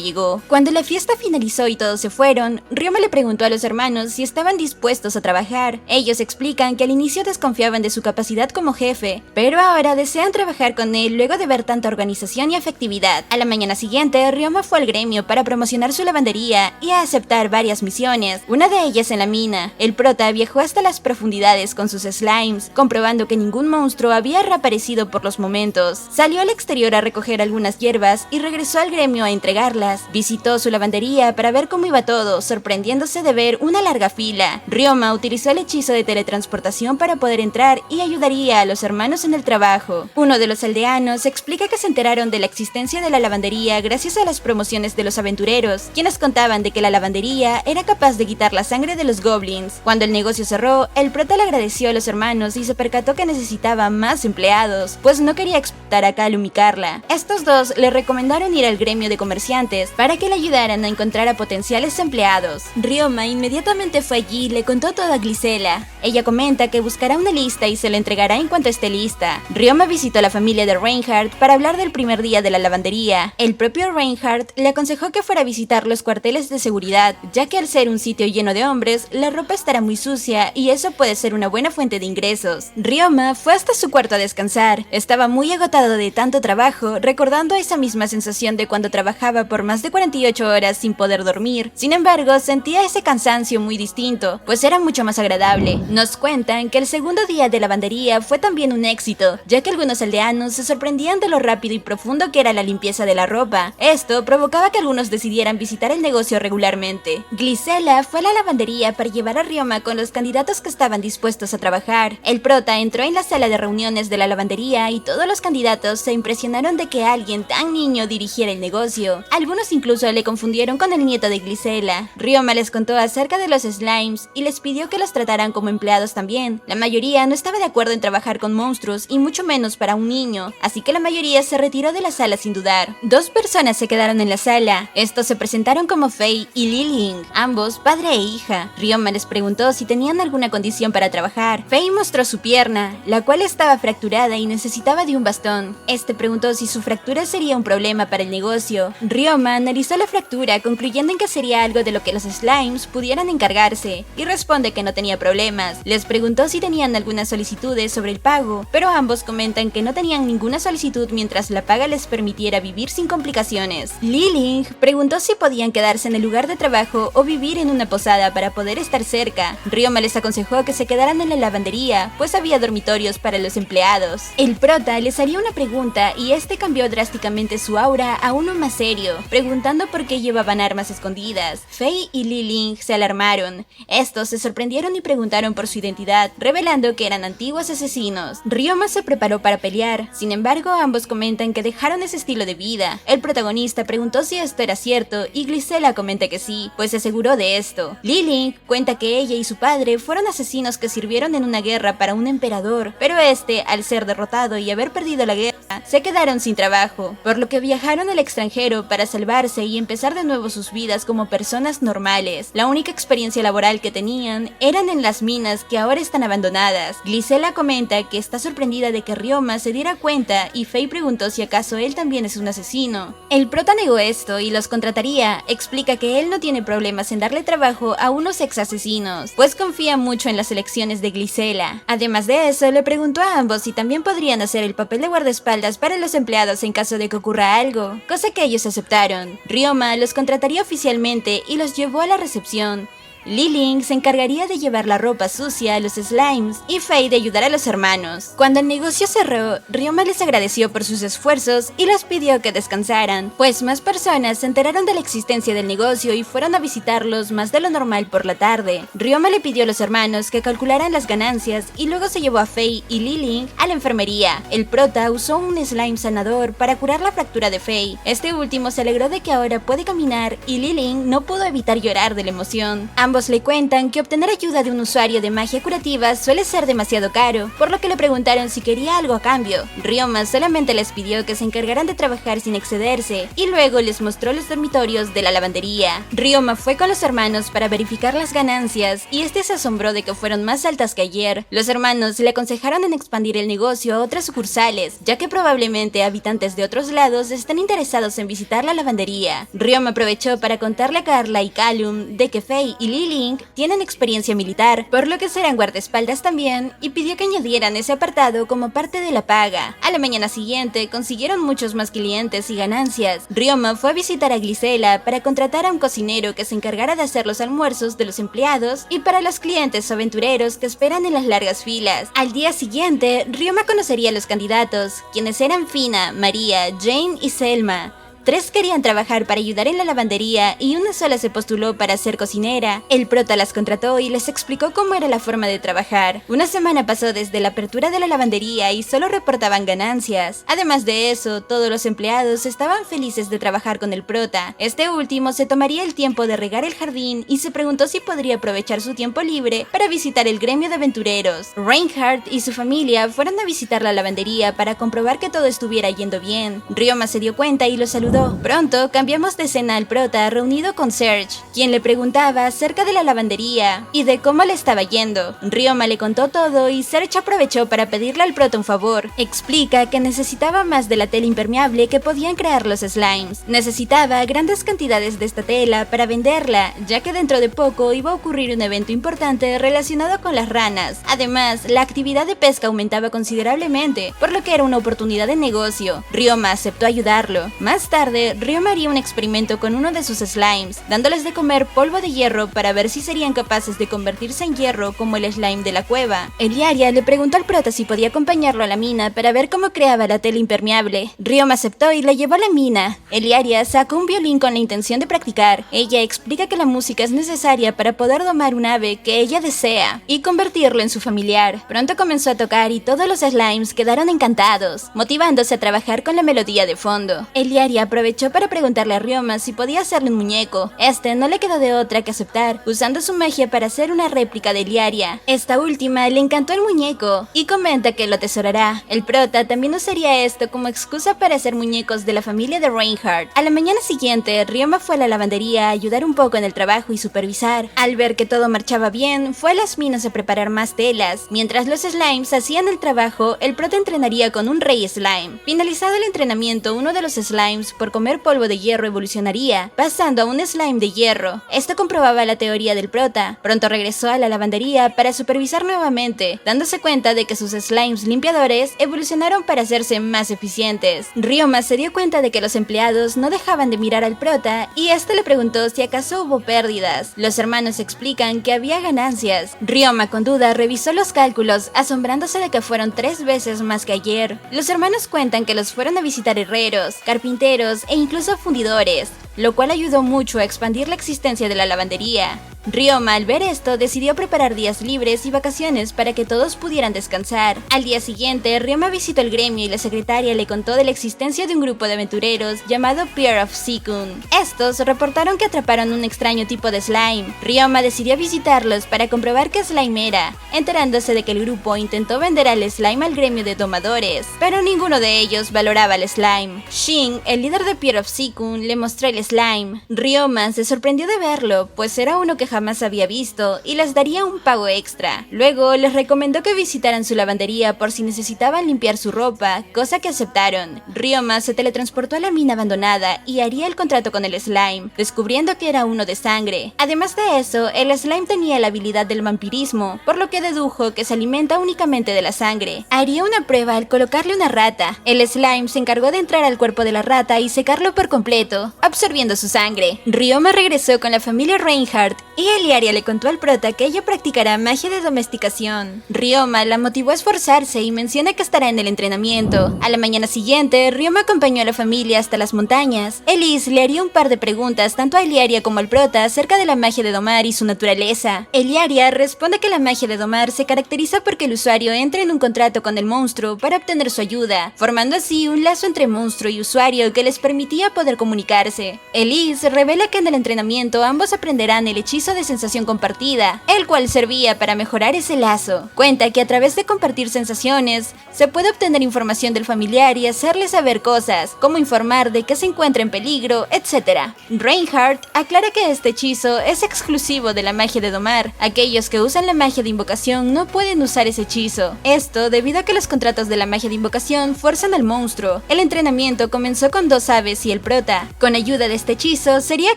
A: llegó. Cuando la fiesta finalizó y todos se fueron, Ryoma le preguntó a los hermanos si estaban dispuestos a trabajar. Ellos explican que al inicio desconfiaban de su capacidad como jefe, pero ahora desean trabajar con él luego de ver tanta organización y efectividad. A la mañana siguiente, Ryoma fue al gremio para promocionar su lavandería y a aceptar varias misiones, una de ellas en la mina. El prota viajó hasta las profundidades con sus slimes, comprobando que ningún monstruo había reaparecido por los momentos. Salió al exterior a recoger algunas hierbas y regresó al gremio a entregarlas. Visitó su lavandería para ver cómo iba todo, sorprendiéndose de ver una larga fila. Ryoma utilizó el hechizo de teletransportación para poder entrar y ayudaría a los hermanos en el trabajo. Uno de los aldeanos explica que se enteraron de la existencia de la lavandería gracias a las promociones de los aventureros, quienes contaban de que la lavandería era capaz de quitar la sangre de los goblins. Cuando el negocio cerró, el prota le agradeció a los hermanos y se percató que necesitaba más empleados, pues no quería explotar a Callum y Carla. Estos dos le recomendaron ir al gremio de comerciantes para que le ayudaran a encontrar a potenciales empleados. Ryoma inmediatamente fue allí y le contó todo a Glisela. Ella comenta que buscará una lista y se la entregará en cuanto esté lista. Ryoma visitó a la familia de Reinhardt para hablar del primer día de la lavandería. El propio Reinhardt le aconsejó que fuera a visitar los cuarteles de seguridad, ya que al ser un sitio lleno de hombres, la ropa estará muy sucia y eso puede ser una buena fuente de ingresos. Ryoma fue hasta su cuarto a descansar. Estaba muy agotado de tanto trabajo, recordando esa misma sensación de cuando trabajaba por más de 48 horas sin poder dormir. Sin embargo, sentía ese cansancio muy distinto, pues era mucho más agradable. Nos cuentan que el segundo día de lavandería fue también un éxito, ya que algunos aldeanos se sorprendían de lo rápido y profundo que era la limpieza de la ropa. Esto provocaba que algunos decidieran visitar el negocio regularmente. Glisela fue a la lavandería para llevar a Ryoma con los candidatos que estaban dispuestos a trabajar. El prota entró en la sala de reuniones de la lavandería y todos los candidatos se impresionaron de que alguien tan niño dirigiera el negocio. Algunos incluso le confundieron con el nieto de Glisela. Ryoma les contó acerca de los slimes y les pidió que los trataran como empleados también. La mayoría no estaba de acuerdo en trabajar con monstruos y mucho menos para un niño, así que la mayoría se retiró de la sala sin dudar. Dos personas se quedaron en la sala. Estos se presentaron como Faye y Liling, ambos padre e hija. Ryoma les preguntó si tenían alguna condición para trabajar. Faye mostró su pierna, la cual estaba fracturada y necesitaba de un bastón. Este preguntó si su fractura sería un problema para el negocio. Ryoma analizó la fractura, concluyendo en que sería algo de lo que los slimes pudieran encargarse, y responde que no tenía problemas. Les preguntó si tenían algunas solicitudes sobre el pago, pero ambos comentan que no tenían ninguna solicitud mientras la paga les permitiera vivir sin complicaciones. Liling preguntó si podían quedarse en el lugar de trabajo o vivir en una posada para poder estar cerca. Ryoma les aconsejó que se quedaran en la lavandería, pues había dormitorios para los empleados. El prota les haría una pregunta y este cambió drásticamente su aura a uno más serio, preguntando por qué llevaban armas escondidas. Faye y Liling se alarmaron. Estos se sorprendieron y preguntaron por su identidad, revelando que eran antiguos asesinos. Ryoma se preparó para pelear, sin embargo ambos comentan que dejaron ese estilo de vida. El protagonista preguntó si esto era cierto y Glisela comenta que sí, pues se aseguró de esto. Liling cuenta que ella y su padre fueron asesinos que sirvieron en una guerra para un emperador, pero este, al ser derrotado y haber perdido la guerra, se quedaron sin trabajo, por lo que viajaron al extranjero para salvarse y empezar de nuevo sus vidas como personas normales. La única experiencia laboral que tenían eran en las minas que ahora están abandonadas. Glisela comenta que está sorprendida de que Ryoma se diera cuenta y Faye preguntó si acaso él también es un asesino. El prota negó esto y los contrataría. Explica que él no tiene problemas en darle trabajo a unos ex asesinos, pues confía mucho en las elecciones de Glisela. Además de eso, le preguntó a ambos si también podrían hacer el papel de guardaespaldas para los empleados en caso de que ocurra algo, cosa que ellos aceptaron. Ryoma los contrataría oficialmente y los llevó a la recepción. Li-Ling se encargaría de llevar la ropa sucia a los slimes y Fei de ayudar a los hermanos. Cuando el negocio cerró, Ryoma les agradeció por sus esfuerzos y los pidió que descansaran, pues más personas se enteraron de la existencia del negocio y fueron a visitarlos más de lo normal por la tarde. Ryoma le pidió a los hermanos que calcularan las ganancias y luego se llevó a Fei y Li-Ling a la enfermería. El prota usó un slime sanador para curar la fractura de Fei. Este último se alegró de que ahora puede caminar y Li-Ling no pudo evitar llorar de la emoción. Ambos le cuentan que obtener ayuda de un usuario de magia curativa suele ser demasiado caro, por lo que le preguntaron si quería algo a cambio. Ryoma solamente les pidió que se encargaran de trabajar sin excederse y luego les mostró los dormitorios de la lavandería. Ryoma fue con los hermanos para verificar las ganancias y este se asombró de que fueron más altas que ayer. Los hermanos le aconsejaron en expandir el negocio a otras sucursales, ya que probablemente habitantes de otros lados están interesados en visitar la lavandería. Ryoma aprovechó para contarle a Carla y Callum de que Fei y Li-Ling tienen experiencia militar, por lo que serán guardaespaldas también, y pidió que añadieran ese apartado como parte de la paga. A la mañana siguiente consiguieron muchos más clientes y ganancias. Ryoma fue a visitar a Glisela para contratar a un cocinero que se encargara de hacer los almuerzos de los empleados y para los clientes o aventureros que esperan en las largas filas. Al día siguiente, Ryoma conocería a los candidatos, quienes eran Fina, María, Jane y Selma. 3 querían trabajar para ayudar en la lavandería y una sola se postuló para ser cocinera. El prota las contrató y les explicó cómo era la forma de trabajar. Una semana pasó desde la apertura de la lavandería y solo reportaban ganancias. Además de eso, todos los empleados estaban felices de trabajar con el prota. Este último se tomaría el tiempo de regar el jardín y se preguntó si podría aprovechar su tiempo libre para visitar el gremio de aventureros. Reinhardt y su familia fueron a visitar la lavandería para comprobar que todo estuviera yendo bien. Ryoma se dio cuenta y lo saludó. Pronto cambiamos de escena al prota reunido con Serge, quien le preguntaba acerca de la lavandería y de cómo le estaba yendo. Ryoma le contó todo y Serge aprovechó para pedirle al prota un favor. Explica que necesitaba más de la tela impermeable que podían crear los slimes. Necesitaba grandes cantidades de esta tela para venderla, ya que dentro de poco iba a ocurrir un evento importante relacionado con las ranas. Además, la actividad de pesca aumentaba considerablemente, por lo que era una oportunidad de negocio. Ryoma aceptó ayudarlo. Más tarde, Ryoma haría un experimento con uno de sus slimes, dándoles de comer polvo de hierro para ver si serían capaces de convertirse en hierro como el slime de la cueva. Eliaria le preguntó al prota si podía acompañarlo a la mina para ver cómo creaba la tela impermeable. Ryoma aceptó y la llevó a la mina. Eliaria sacó un violín con la intención de practicar. Ella explica que la música es necesaria para poder domar un ave que ella desea y convertirlo en su familiar. Pronto comenzó a tocar y todos los slimes quedaron encantados, motivándose a trabajar con la melodía de fondo. Eliaria aprovechó para preguntarle a Ryoma si podía hacerle un muñeco. Este no le quedó de otra que aceptar, usando su magia para hacer una réplica de Eliaria. Esta última le encantó el muñeco y comenta que lo atesorará. El prota también usaría esto como excusa para hacer muñecos de la familia de Reinhardt. A la mañana siguiente, Ryoma fue a la lavandería a ayudar un poco en el trabajo y supervisar. Al ver que todo marchaba bien, fue a las minas a preparar más telas. Mientras los slimes hacían el trabajo, el prota entrenaría con un rey slime. Finalizado el entrenamiento, uno de los slimes, por comer polvo de hierro, evolucionaría, pasando a un slime de hierro. Esto comprobaba la teoría del prota. Pronto regresó a la lavandería para supervisar nuevamente, dándose cuenta de que sus slimes limpiadores evolucionaron para hacerse más eficientes. Ryoma se dio cuenta de que los empleados no dejaban de mirar al prota y este le preguntó si acaso hubo pérdidas. Los hermanos explican que había ganancias. Ryoma con duda revisó los cálculos, asombrándose de que fueron 3 veces más que ayer. Los hermanos cuentan que los fueron a visitar herreros, carpinteros e incluso fundidores, lo cual ayudó mucho a expandir la existencia de la lavandería. Ryoma, al ver esto, decidió preparar días libres y vacaciones para que todos pudieran descansar. Al día siguiente, Ryoma visitó el gremio y la secretaria le contó de la existencia de un grupo de aventureros llamado Pier of Sikun. Estos reportaron que atraparon un extraño tipo de slime. Ryoma decidió visitarlos para comprobar qué slime era, enterándose de que el grupo intentó vender al slime al gremio de domadores, pero ninguno de ellos valoraba el slime. Shin, el líder de Pier of Sikun, le mostró el slime. Ryoma se sorprendió de verlo, pues era uno que jamás había visto y les daría un pago extra. Luego les recomendó que visitaran su lavandería por si necesitaban limpiar su ropa, cosa que aceptaron. Ryoma se teletransportó a la mina abandonada y haría el contrato con el slime, descubriendo que era uno de sangre. Además de eso, el slime tenía la habilidad del vampirismo, por lo que dedujo que se alimenta únicamente de la sangre. Haría una prueba al colocarle una rata. El slime se encargó de entrar al cuerpo de la rata y secarlo por completo, absorbiendo su sangre. Ryoma regresó con la familia Reinhardt y Eliaria le contó al prota que ella practicará magia de domesticación. Ryoma la motivó a esforzarse y menciona que estará en el entrenamiento. A la mañana siguiente, Ryoma acompañó a la familia hasta las montañas. Elise le haría un par de preguntas tanto a Eliaria como al prota acerca de la magia de domar y su naturaleza. Eliaria responde que la magia de domar se caracteriza porque el usuario entra en un contrato con el monstruo para obtener su ayuda, formando así un lazo entre monstruo y usuario que les permitía poder comunicarse. Elise revela que en el entrenamiento ambos aprenderán el hechizo de sensación compartida, el cual servía para mejorar ese lazo. Cuenta que a través de compartir sensaciones, se puede obtener información del familiar y hacerle saber cosas, como informar de que se encuentra en peligro, etc. Reinhardt aclara que este hechizo es exclusivo de la magia de domar. Aquellos que usan la magia de invocación no pueden usar ese hechizo. Esto debido a que los contratos de la magia de invocación fuerzan al monstruo. El entrenamiento comenzó con 2 aves y el prota. Con ayuda de este hechizo, sería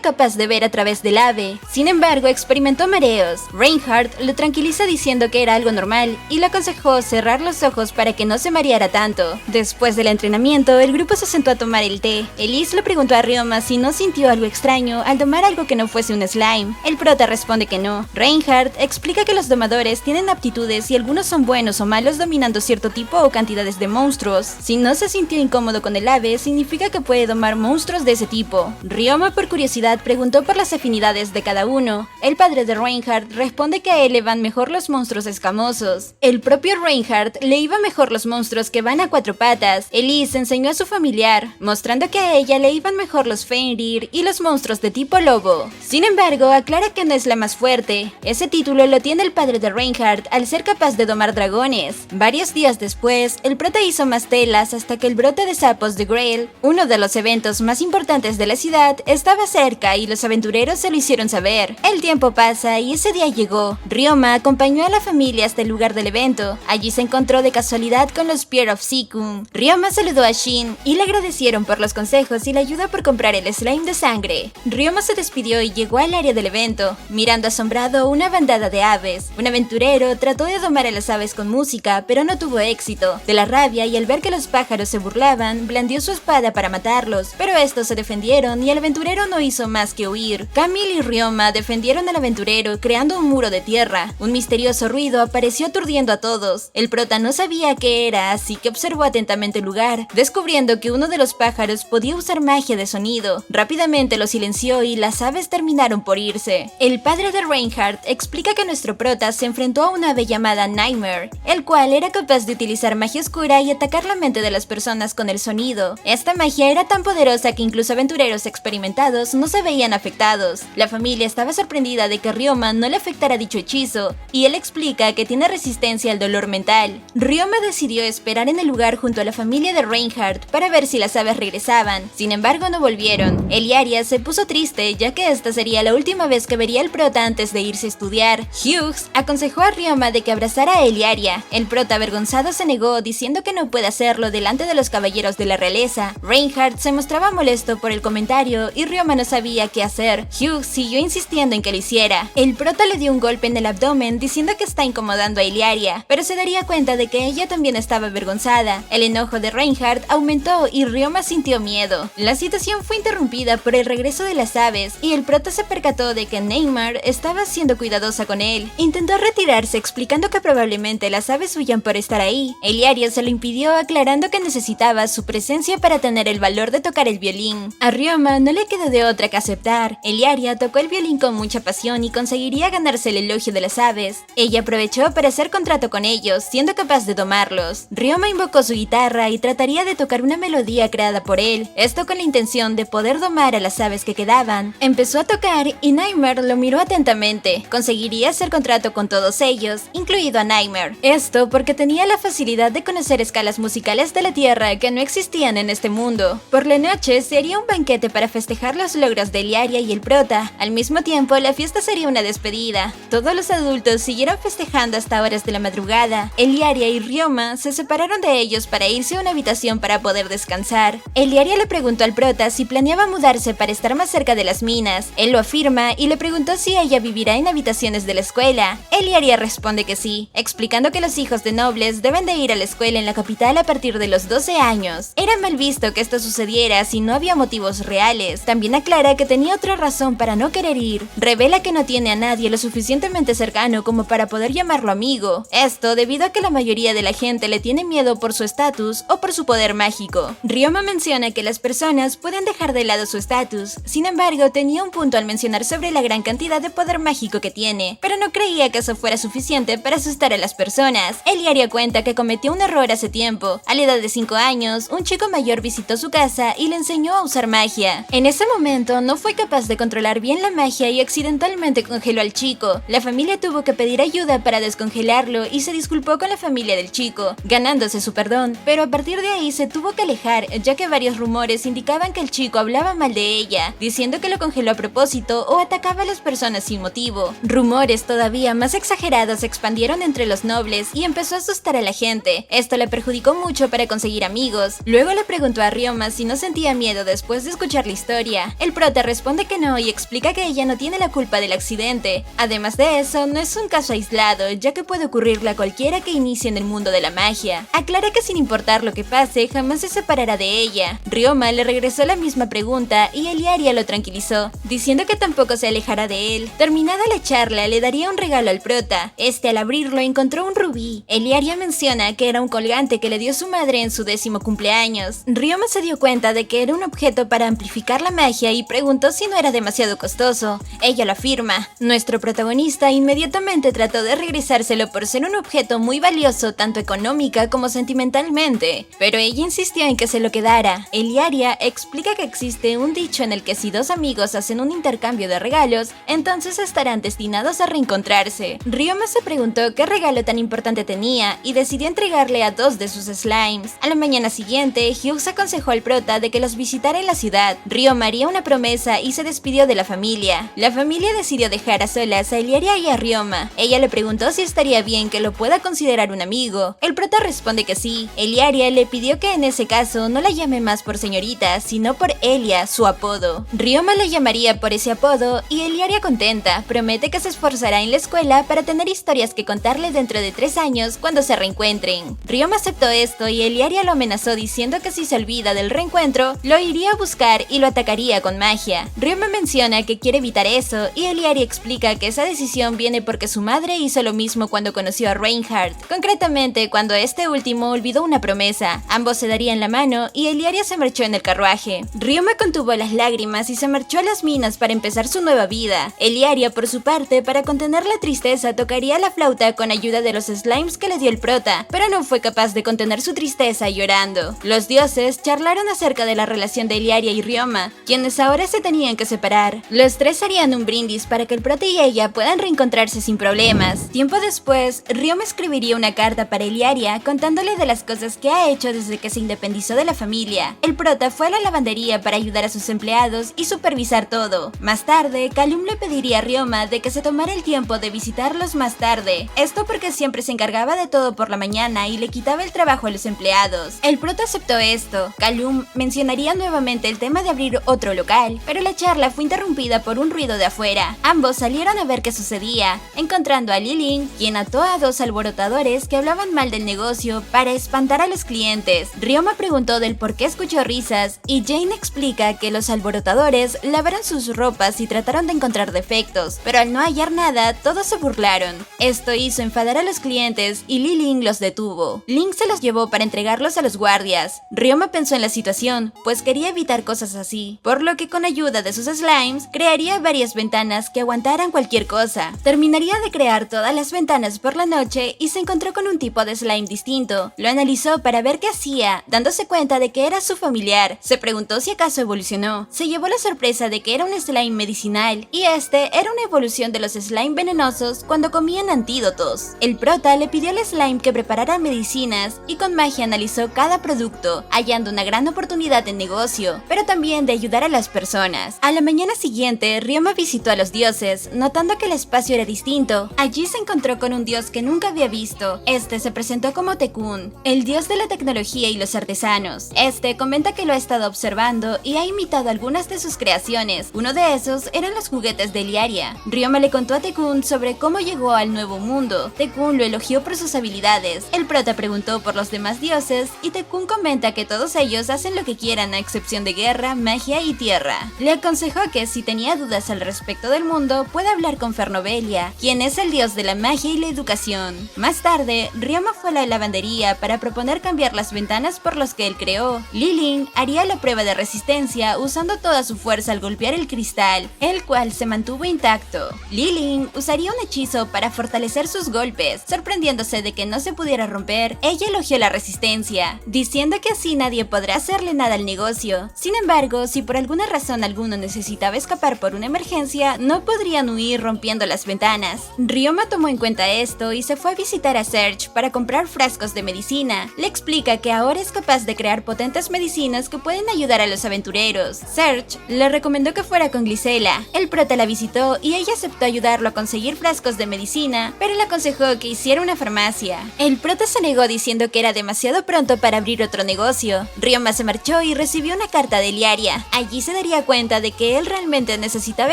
A: capaz de ver a través del ave. Sin embargo, experimentó mareos. Reinhardt lo tranquiliza diciendo que era algo normal y le aconsejó cerrar los ojos para que no se mareara tanto. Después del entrenamiento, el grupo se sentó a tomar el té. Elise le preguntó a Ryoma si no sintió algo extraño al domar algo que no fuese un slime. El prota responde que no. Reinhardt explica que los domadores tienen aptitudes y algunos son buenos o malos dominando cierto tipo o cantidades de monstruos. Si no se sintió incómodo con el ave, significa que puede domar monstruos de ese tipo. Ryoma por curiosidad preguntó por las afinidades de cada uno. El padre de Reinhardt responde que a él le van mejor los monstruos escamosos. El propio Reinhardt le iba mejor los monstruos que van a 4 patas. Elise enseñó a su familiar, mostrando que a ella le iban mejor los Fenrir y los monstruos de tipo lobo. Sin embargo, aclara que no es la más fuerte. Ese título lo tiene el padre de Reinhardt al ser capaz de domar dragones. Varios días después, el prota hizo más telas hasta que el brote de sapos de Grail, uno de los eventos más importantes de la ciudad, estaba cerca y los aventureros se lo hicieron saber. El tiempo pasa y ese día llegó. Ryoma acompañó a la familia hasta el lugar del evento. Allí se encontró de casualidad con los Spear of Seikun. Ryoma saludó a Shin y le agradecieron por los consejos y la ayuda por comprar el slime de sangre. Ryoma se despidió y llegó al área del evento, mirando asombrado una bandada de aves. Un aventurero trató de domar a las aves con música, pero no tuvo éxito. De la rabia y al ver que los pájaros se burlaban, blandió su espada para matarlos, pero estos se defendieron y el aventurero no hizo más que huir. Camille y Ryoma defendieron al aventurero creando un muro de tierra. Un misterioso ruido apareció aturdiendo a todos. El prota no sabía qué era, así que observó atentamente el lugar, descubriendo que uno de los pájaros podía usar magia de sonido. Rápidamente lo silenció y las aves terminaron por irse. El padre de Reinhardt explica que nuestro prota se enfrentó a un ave llamada Nightmare, el cual era capaz de utilizar magia oscura y atacar la mente de las personas con el sonido. Esta magia era tan poderosa que incluso aventureros experimentados no se veían afectados. La familia estaba sorprendida de que Ryoma no le afectara dicho hechizo, y él explica que tiene resistencia al dolor mental. Ryoma decidió esperar en el lugar junto a la familia de Reinhardt para ver si las aves regresaban. Sin embargo, no volvieron. Eliaria se puso triste, ya que esta sería la última vez que vería al prota antes de irse a estudiar. Hughes aconsejó a Ryoma de que abrazara a Eliaria. El prota avergonzado se negó, diciendo que no puede hacerlo delante de los caballeros de la realeza. Reinhardt se mostraba molesto por el comentario y Ryoma no sabía qué hacer. Hughes siguió insistiendo en que lo hiciera. El prota le dio un golpe en el abdomen diciendo que está incomodando a Eliaria, pero se daría cuenta de que ella también estaba avergonzada. El enojo de Reinhardt aumentó y Ryoma sintió miedo. La situación fue interrumpida por el regreso de las aves y el prota se percató de que Neymar estaba siendo cuidadosa con él. Intentó retirarse explicando que probablemente las aves huyan por estar ahí. Eliaria se lo impidió aclarando que necesitaba su presencia para tener el valor de tocar el violín. A Ryoma no le quedó de otra que aceptar. Eliaria tocó el violín con mucha pasión y conseguiría ganarse el elogio de las aves. Ella aprovechó para hacer contrato con ellos, siendo capaz de domarlos. Ryoma invocó su guitarra y trataría de tocar una melodía creada por él, esto con la intención de poder domar a las aves que quedaban. Empezó a tocar y Nightmare lo miró atentamente. Conseguiría hacer contrato con todos ellos, incluido a Nightmare. Esto porque tenía la facilidad de conocer escalas musicales de la tierra que no existían en este mundo. Por la noche se haría un banquete para festejar los logros de Eliaria y el prota. Al mismo tiempo, la fiesta sería una despedida. Todos los adultos siguieron festejando hasta horas de la madrugada. Eliaria y Ryoma se separaron de ellos para irse a una habitación para poder descansar. Eliaria le preguntó al prota si planeaba mudarse para estar más cerca de las minas. Él lo afirma y le preguntó si ella vivirá en habitaciones de la escuela. Eliaria responde que sí, explicando que los hijos de nobles deben de ir a la escuela en la capital a partir de los 12 años. Era mal visto que esto sucediera si no había motivos reales. También aclara que tenía otra razón para no querer ir. revela que no tiene a nadie lo suficientemente cercano como para poder llamarlo amigo. Esto debido a que la mayoría de la gente le tiene miedo por su estatus o por su poder mágico. Ryoma menciona que las personas pueden dejar de lado su estatus, sin embargo tenía un punto al mencionar sobre la gran cantidad de poder mágico que tiene, pero no creía que eso fuera suficiente para asustar a las personas. Eliaria cuenta que cometió un error hace tiempo. A la edad de 5 años, un chico mayor visitó su casa y le enseñó a usar magia. En ese momento no fue capaz de controlar bien la magia y accidentalmente congeló al chico. La familia tuvo que pedir ayuda para descongelarlo y se disculpó con la familia del chico, ganándose su perdón, pero a partir de ahí se tuvo que alejar, ya que varios rumores indicaban que el chico hablaba mal de ella, diciendo que lo congeló a propósito o atacaba a las personas sin motivo. Rumores todavía más exagerados se expandieron entre los nobles y empezó a asustar a la gente. Esto le perjudicó mucho para conseguir amigos. Luego le preguntó a Ryoma si no sentía miedo después de escuchar la historia. El prota responde que no y explica que ella no tiene la culpa del accidente. Además de eso, no es un caso aislado, ya que puede ocurrirle a cualquiera que inicie en el mundo de la magia. Aclara que sin importar lo que pase, jamás se separará de ella. Ryoma le regresó la misma pregunta y Eliaria lo tranquilizó, diciendo que tampoco se alejará de él. Terminada la charla, le daría un regalo al prota. Este, al abrirlo, encontró un rubí. Eliaria menciona que era un colgante que le dio su madre en su 10º cumpleaños. Ryoma se dio cuenta de que era un objeto para amplificar la magia y preguntó si no era demasiado costoso. Ella lo afirma. Nuestro protagonista inmediatamente trató de regresárselo por ser un objeto muy valioso tanto económica como sentimentalmente, pero ella insistió en que se lo quedara. Eliaria explica que existe un dicho en el que si dos amigos hacen un intercambio de regalos, entonces estarán destinados a reencontrarse. Ryoma se preguntó qué regalo tan importante tenía y decidió entregarle a 2 de sus slimes. A la mañana siguiente, Hughes aconsejó al prota de que los visitara en la ciudad. Ryoma haría una promesa y se despidió de la familia. La familia decidió dejar a solas a Eliaria y a Ryoma. Ella le preguntó si estaría bien que lo pueda considerar un amigo. El prota responde que sí. Eliaria le pidió que en ese caso no la llame más por señorita, sino por Elia, su apodo. Ryoma la llamaría por ese apodo y Eliaria, contenta, promete que se esforzará en la escuela para tener historias que contarle dentro de 3 años cuando se reencuentren. Ryoma aceptó esto y Eliaria lo amenazó diciendo que si se olvida del reencuentro, lo iría a buscar y lo atacaría con magia. Ryoma menciona que quiere evitar eso y Eliaria explica que esa decisión viene porque su madre hizo lo mismo cuando conoció a Reinhardt, concretamente cuando este último olvidó una promesa. Ambos se darían la mano y Eliaria se marchó en el carruaje. Ryoma contuvo las lágrimas y se marchó a las minas para empezar su nueva vida. Eliaria, por su parte, para contener la tristeza, tocaría la flauta con ayuda de los slimes que le dio el prota, pero no fue capaz de contener su tristeza llorando. Los dioses charlaron acerca de la relación de Eliaria y Ryoma, quienes ahora se tenían que separar. Los 3 harían un brindis para que el prota y ella puedan reencontrarse sin problemas. Tiempo después, Ryoma escribiría una carta para Eliaria contándole de las cosas que ha hecho desde que se independizó de la familia. El prota fue a la lavandería para ayudar a sus empleados y supervisar todo. Más tarde, Calum le pediría a Ryoma de que se tomara el tiempo de visitarlos más tarde. Esto porque siempre se encargaba de todo por la mañana y le quitaba el trabajo a los empleados. El prota aceptó esto. Calum mencionaría nuevamente el tema de abrir otro local, pero la charla fue interrumpida por un ruido de afuera. Ambos salieron a ver qué sucedía, encontrando a Lilin, quien ató a 2 alborotadores que hablaban mal del negocio para espantar a los clientes. Ryoma preguntó del por qué escuchó risas y Jane explica que los alborotadores lavaron sus ropas y trataron de encontrar defectos, pero al no hallar nada, todos se burlaron. Esto hizo enfadar a los clientes y Lilin los detuvo. Link se los llevó para entregarlos a los guardias. Ryoma pensó en la situación, pues quería evitar cosas así, por lo que con ayuda de sus slimes, crearía varias ventanas que aguantaran cualquier cosa. Terminaría de crear todas las ventanas por la noche y se encontró con un tipo de slime distinto. Lo analizó para ver qué hacía, dándose cuenta de que era su familiar. Se preguntó si acaso evolucionó. Se llevó la sorpresa de que era un slime medicinal, y este era una evolución de los slime venenosos cuando comían antídotos. El prota le pidió al slime que preparara medicinas y con magia analizó cada producto, hallando una gran oportunidad de negocio, pero también de ayudar a las personas. A la mañana siguiente, Ryoma visitó a los dioses, notando que el espacio era distinto. Allí se encontró con un dios que nunca había visto. Este se presentó como Tekun, el dios de la tecnología y los artesanos. Este comenta que lo ha estado observando y ha imitado algunas de sus creaciones. Uno de esos eran los juguetes de Eliaria. Ryoma le contó a Tekun sobre cómo llegó al nuevo mundo. Tekun lo elogió por sus habilidades. El prota preguntó por los demás dioses y Tekun comenta que todos ellos hacen lo que quieran a excepción de guerra, magia y tierra. Le aconsejó que si tenía dudas al respecto, aspecto del mundo, puede hablar con Fernobelia, quien es el dios de la magia y la educación. Más tarde, Ryoma fue a la lavandería para proponer cambiar las ventanas por los que él creó. Li-Ling haría la prueba de resistencia usando toda su fuerza al golpear el cristal, el cual se mantuvo intacto. Li-Ling usaría un hechizo para fortalecer sus golpes, sorprendiéndose de que no se pudiera romper. Ella elogió la resistencia, diciendo que así nadie podrá hacerle nada al negocio. Sin embargo, si por alguna razón alguno necesitaba escapar por una emergencia, no podrían huir rompiendo las ventanas. Ryoma tomó en cuenta esto y se fue a visitar a Serge para comprar frascos de medicina. Le explica que ahora es capaz de crear potentes medicinas que pueden ayudar a los aventureros. Serge le recomendó que fuera con Glisela. El prota la visitó y ella aceptó ayudarlo a conseguir frascos de medicina, pero le aconsejó que hiciera una farmacia. El prota se negó diciendo que era demasiado pronto para abrir otro negocio. Ryoma se marchó y recibió una carta de Liaria. Allí se daría cuenta de que él realmente necesitaba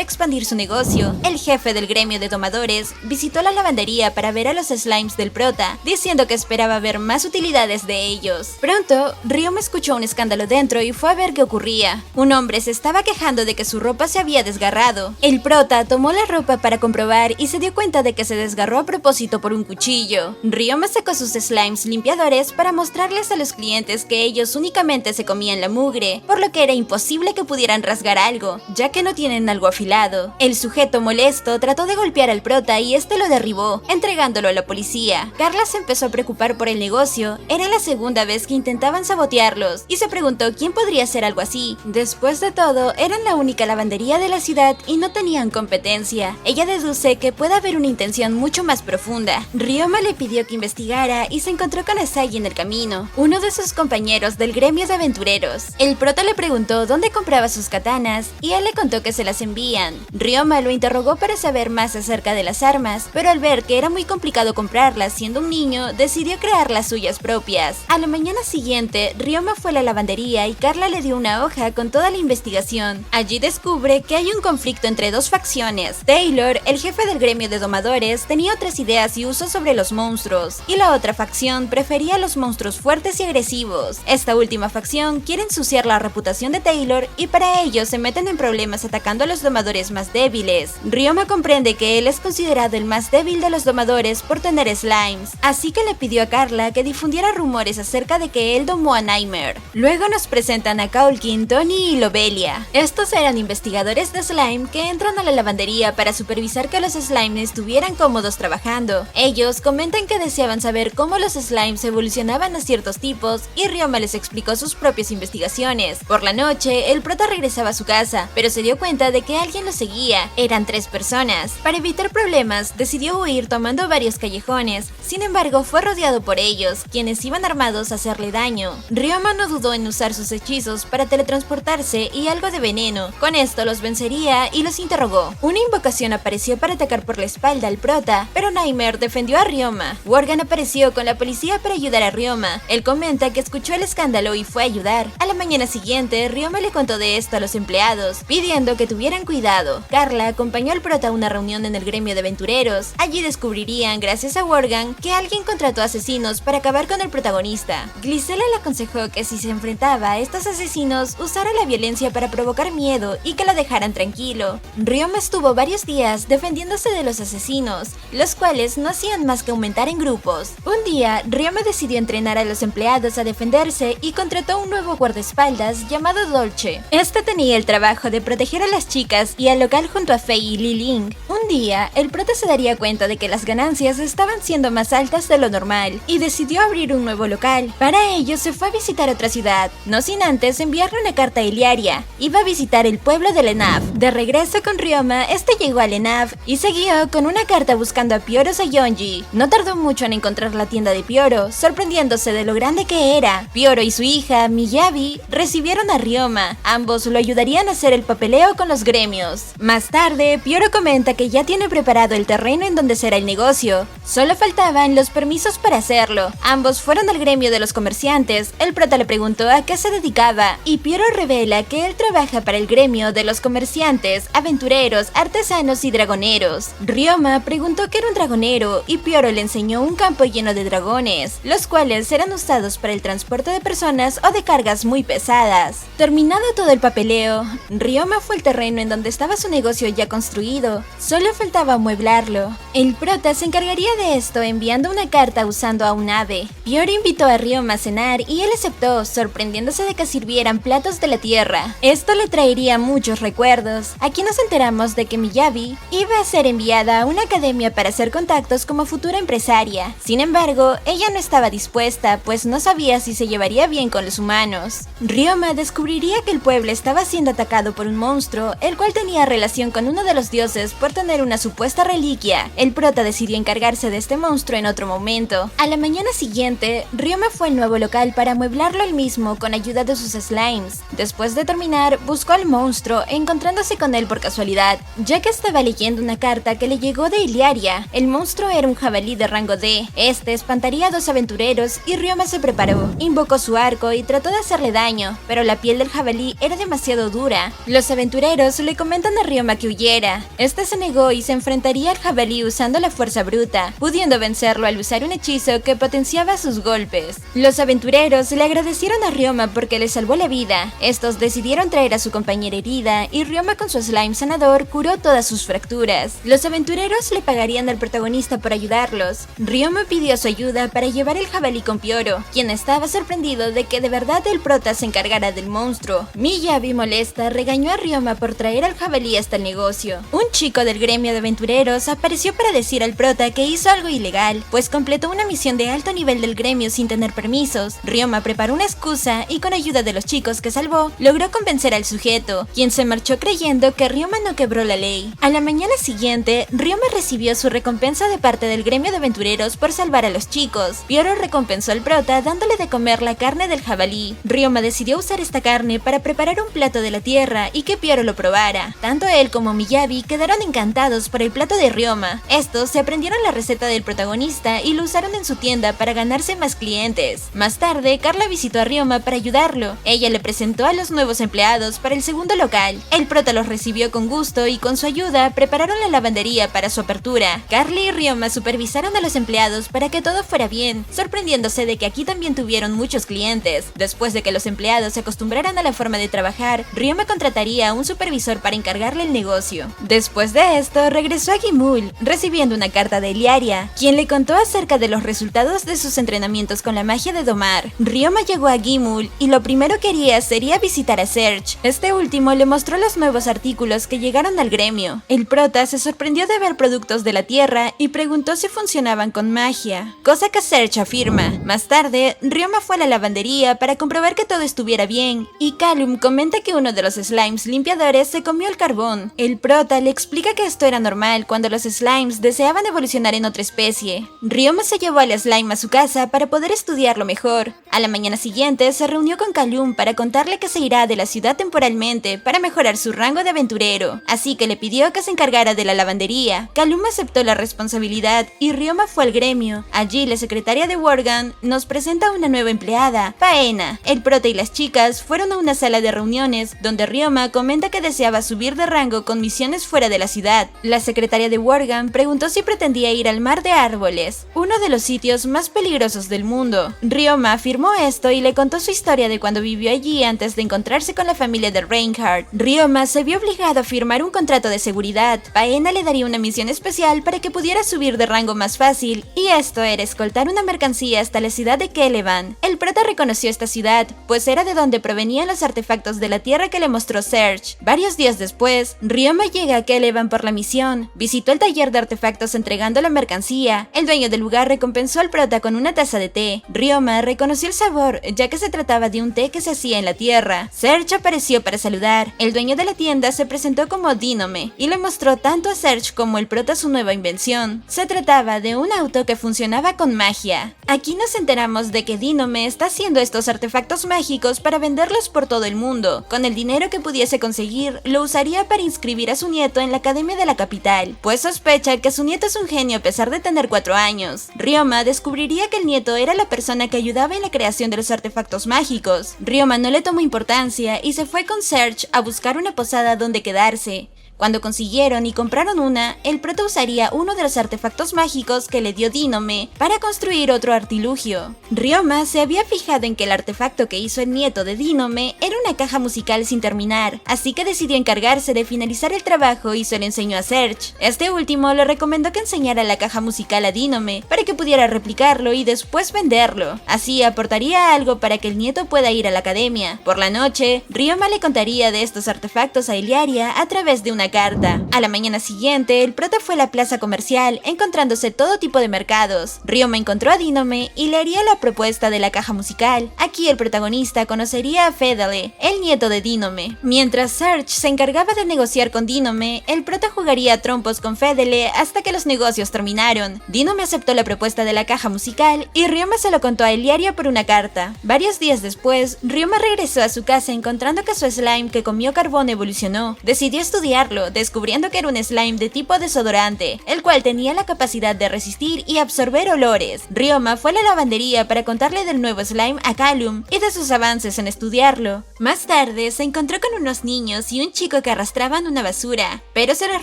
A: expandir su negocio. El jefe del gremio de domadores visitó la lavandería para ver a los slimes del prota, diciendo que esperaba ver más utilidades de ellos. Pronto, Ryoma escuchó un escándalo dentro y fue a ver qué ocurría. Un hombre se estaba quejando de que su ropa se había desgarrado. El prota tomó la ropa para comprobar y se dio cuenta de que se desgarró a propósito por un cuchillo. Ryoma sacó sus slimes limpiadores para mostrarles a los clientes que ellos únicamente se comían la mugre, por lo que era imposible que pudieran rasgar algo, ya que no tienen algo afilado. El sujeto molesto trató de golpear al prota y este lo derribó, entregándolo a la policía. Carla se empezó a preocupar por el negocio. Era la segunda vez que intentaban sabotearlos y se preguntó quién podría hacer algo así. Después de todo, eran la única lavandería de la ciudad y no tenían competencia. Ella deduce que puede haber una intención mucho más profunda. Ryoma le pidió que investigara y se encontró con Asagi en el camino, uno de sus compañeros del gremio de aventureros. El prota le preguntó dónde compraba sus katanas y él le contó que se las envían. Ryoma lo interrogó para saber más acerca de las armas, pero al ver que era muy complicado comprarlas siendo un niño, decidió crear las suyas propias. A la mañana siguiente, Ryoma fue a la lavandería y Carla le dio una hoja con toda la investigación. Allí descubre que hay un conflicto entre dos facciones. Taylor, el jefe del gremio de domadores, tenía otras ideas y usos sobre los monstruos, y la otra facción prefería los monstruos fuertes y agresivos. Esta última facción quiere ensuciar la reputación de Taylor y para ello se meten en problemas atacando a los domadores más débiles. Ryoma comprende que él es considerado el más débil de los domadores por tener slimes, así que le pidió a Carla que difundiera rumores acerca de que él domó a Nightmare. Luego nos presentan a Kaulkin, Tony y Lobelia. Estos eran investigadores de slime que entran a la lavandería para supervisar que los slimes estuvieran cómodos trabajando. Ellos comentan que deseaban saber cómo los slimes evolucionaban a ciertos tipos y Ryoma les explicó sus propias investigaciones. Por la noche, el prota regresaba a su casa, pero se dio cuenta de que alguien lo seguía. Eran 3 personas. Para evitar problemas, decidió huir tomando varios callejones. Sin embargo, fue rodeado por ellos, quienes iban armados a hacerle daño. Ryoma no dudó en usar sus hechizos para teletransportarse y algo de veneno. Con esto los vencería y los interrogó. Una invocación apareció para atacar por la espalda al prota, pero Nightmare defendió a Ryoma. Worgen apareció con la policía para ayudar a Ryoma. Él comenta que escuchó el escándalo y fue a ayudar. A la mañana siguiente, Ryoma le contó de esto a los empleados, pidiendo que tuvieran cuidado. Carla acompañó al prota a una reunión en el gremio de aventureros. Allí descubrirían, gracias a Worgen, que alguien contrató asesinos para acabar con el protagonista. Glisela le aconsejó que si se enfrentaba a estos asesinos, usara la violencia para provocar miedo y que lo dejaran tranquilo. Ryoma estuvo varios días defendiéndose de los asesinos, los cuales no hacían más que aumentar en grupos. Un día, Ryoma decidió entrenar a los empleados a defenderse y contrató un nuevo guardaespaldas llamado Dolce. Este tenía el trabajo de proteger a las chicas y al local junto a Fei y Li-Ling. Un día, el prota se daría cuenta de que las ganancias estaban siendo más altas de lo normal y decidió abrir un nuevo local. Para ello, se fue a visitar otra ciudad, no sin antes enviarle una carta a Iliaria. Iba a visitar el pueblo de Lenav. De regreso con Ryoma, este llegó a Lenav y siguió con una carta buscando a Pyoro Sayonji. No tardó mucho en encontrar la tienda de Pyoro, sorprendiéndose de lo grande que era. Pyoro y su hija, Miyabi, recibieron a Ryoma. Ambos lo ayudarían a hacer el papeleo con los gremios. Más tarde, Pyoro comenta que ya ya tiene preparado el terreno en donde será el negocio. Solo faltaban los permisos para hacerlo. Ambos fueron al gremio de los comerciantes. El prota le preguntó a qué se dedicaba y Piero revela que él trabaja para el gremio de los comerciantes, aventureros, artesanos y dragoneros. Ryoma preguntó qué era un dragonero y Piero le enseñó un campo lleno de dragones, los cuales serán usados para el transporte de personas o de cargas muy pesadas. Terminado todo el papeleo, Ryoma fue al terreno en donde estaba su negocio ya construido. Solo faltaba amueblarlo. El prota se encargaría de esto enviando una carta usando a un ave. Piero invitó a Ryoma a cenar y él aceptó, sorprendiéndose de que sirvieran platos de la tierra. Esto le traería muchos recuerdos. Aquí nos enteramos de que Miyabi iba a ser enviada a una academia para hacer contactos como futura empresaria. Sin embargo, ella no estaba dispuesta, pues no sabía si se llevaría bien con los humanos. Ryoma descubriría que el pueblo estaba siendo atacado por un monstruo, el cual tenía relación con uno de los dioses por tener una supuesta reliquia. El prota decidió encargarse de este monstruo en otro momento. A la mañana siguiente, Ryoma fue al nuevo local para amueblarlo él mismo con ayuda de sus slimes. Después de terminar, buscó al monstruo, encontrándose con él por casualidad, ya que estaba leyendo una carta que le llegó de Iliaria. El monstruo era un jabalí de rango D. Este espantaría a dos aventureros y Ryoma se preparó. Invocó su arco y trató de hacerle daño, pero la piel del jabalí era demasiado dura. Los aventureros le comentan a Ryoma que huyera. Este se negó y se enfrentaría al jabalí usando la fuerza bruta, pudiendo vencerlo al usar un hechizo que potenciaba sus golpes. Los aventureros le agradecieron a Ryoma porque le salvó la vida. Estos decidieron traer a su compañera herida y Ryoma con su slime sanador curó todas sus fracturas. Los aventureros le pagarían al protagonista por ayudarlos. Ryoma pidió su ayuda para llevar el jabalí con Pioro, quien estaba sorprendido de que de verdad el prota se encargara del monstruo. Miyabi, molesta, regañó a Ryoma por traer al jabalí hasta el negocio. Un chico del gremio de aventureros apareció para decir al prota que hizo algo ilegal, pues completó una misión de alto nivel del gremio sin tener permisos. Ryoma preparó una excusa y con ayuda de los chicos que salvó, logró convencer al sujeto, quien se marchó creyendo que Ryoma no quebró la ley. A la mañana siguiente, Ryoma recibió su recompensa de parte del gremio de aventureros por salvar a los chicos. Pioro recompensó al prota dándole de comer la carne del jabalí. Ryoma decidió usar esta carne para preparar un plato de la tierra y que Pioro lo probara. Tanto él como Miyabi quedaron encantados por el plato de Ryoma. Estos se aprendieron la receta del protagonista y lo usaron en su tienda para ganarse más clientes. Más tarde, Carla visitó a Ryoma para ayudarlo. Ella le presentó a los nuevos empleados para el segundo local. El prota los recibió con gusto y con su ayuda prepararon la lavandería para su apertura. Carly y Ryoma supervisaron a los empleados para que todo fuera bien, sorprendiéndose de que aquí también tuvieron muchos clientes. Después de que los empleados se acostumbraran a la forma de trabajar, Ryoma contrataría a un supervisor para encargarle el negocio. Después de esto, regresó a Gimul, recibiendo una carta de Iliaria, quien le contó acerca de los resultados de sus entrenamientos con la magia de domar. Ryoma llegó a Gimul y lo primero que haría sería visitar a Serge. Este último le mostró los nuevos artículos que llegaron al gremio. El prota se sorprendió de ver productos de la tierra y preguntó si funcionaban con magia, cosa que Serge afirma. Más tarde, Ryoma fue a la lavandería para comprobar que todo estuviera bien, y Callum comenta que uno de los slimes limpiadores se comió el carbón. El prota le explica que esto era normal cuando los slimes deseaban evolucionar en otra especie. Ryoma se llevó al slime a su casa para poder estudiarlo mejor. A la mañana siguiente se reunió con Callum para contarle que se irá de la ciudad temporalmente para mejorar su rango de aventurero, así que le pidió que se encargara de la lavandería. Callum aceptó la responsabilidad y Ryoma fue al gremio. Allí la secretaria de Worgen nos presenta a una nueva empleada, Paena. El prota y las chicas fueron a una sala de reuniones donde Ryoma comenta que deseaba subir de rango con misiones fuera de la ciudad. La secretaria de Worgen preguntó si pretendía ir al Mar de Árboles, uno de los sitios más peligrosos del mundo. Ryoma afirmó esto y le contó su historia de cuando vivió allí antes de encontrarse con la familia de Reinhardt. Ryoma se vio obligado a firmar un contrato de seguridad. Paena le daría una misión especial para que pudiera subir de rango más fácil, y esto era escoltar una mercancía hasta la ciudad de Kelevan. El prota reconoció esta ciudad, pues era de donde provenían los artefactos de la tierra que le mostró Serge. Varios días después, Ryoma llega a Kelevan por la misión. Visitó el taller de artefactos entregando la mercancía. El dueño del lugar recompensó al prota con una taza de té. Ryoma reconoció el sabor, ya que se trataba de un té que se hacía en la tierra. Serge apareció para saludar. El dueño de la tienda se presentó como Dinome y le mostró tanto a Serge como el prota su nueva invención. Se trataba de un auto que funcionaba con magia. Aquí nos enteramos de que Dinome está haciendo estos artefactos mágicos para venderlos por todo el mundo. Con el dinero que pudiese conseguir, lo usaría para inscribir a su nieto en en la academia de la capital, pues sospecha que su nieto es un genio a pesar de tener 4 años. Ryoma descubriría que el nieto era la persona que ayudaba en la creación de los artefactos mágicos. Ryoma no le tomó importancia y se fue con Serge a buscar una posada donde quedarse. Cuando consiguieron y compraron una, el prota usaría uno de los artefactos mágicos que le dio Dinome para construir otro artilugio. Ryoma se había fijado en que el artefacto que hizo el nieto de Dinome era una caja musical sin terminar, así que decidió encargarse de finalizar el trabajo y se lo enseñó a Serge. Este último le recomendó que enseñara la caja musical a Dinome para que pudiera replicarlo y después venderlo. Así aportaría algo para que el nieto pueda ir a la academia. Por la noche, Ryoma le contaría de estos artefactos a Iliaria a través de una carta. A la mañana siguiente, el prota fue a la plaza comercial, encontrándose todo tipo de mercados. Ryoma encontró a Dinome y le haría la propuesta de la caja musical. Aquí el protagonista conocería a Fedele, el nieto de Dinome. Mientras Serge se encargaba de negociar con Dinome, el prota jugaría a trompos con Fedele hasta que los negocios terminaron. Dinome aceptó la propuesta de la caja musical y Ryoma se lo contó a Iliaria por una carta. Varios días después, Ryoma regresó a su casa encontrando que su slime que comió carbón evolucionó. Decidió estudiarlo, descubriendo que era un slime de tipo desodorante, el cual tenía la capacidad de resistir y absorber olores. Ryoma fue a la lavandería para contarle del nuevo slime a Callum y de sus avances en estudiarlo. Más tarde se encontró con unos niños y un chico que arrastraban una basura, pero se les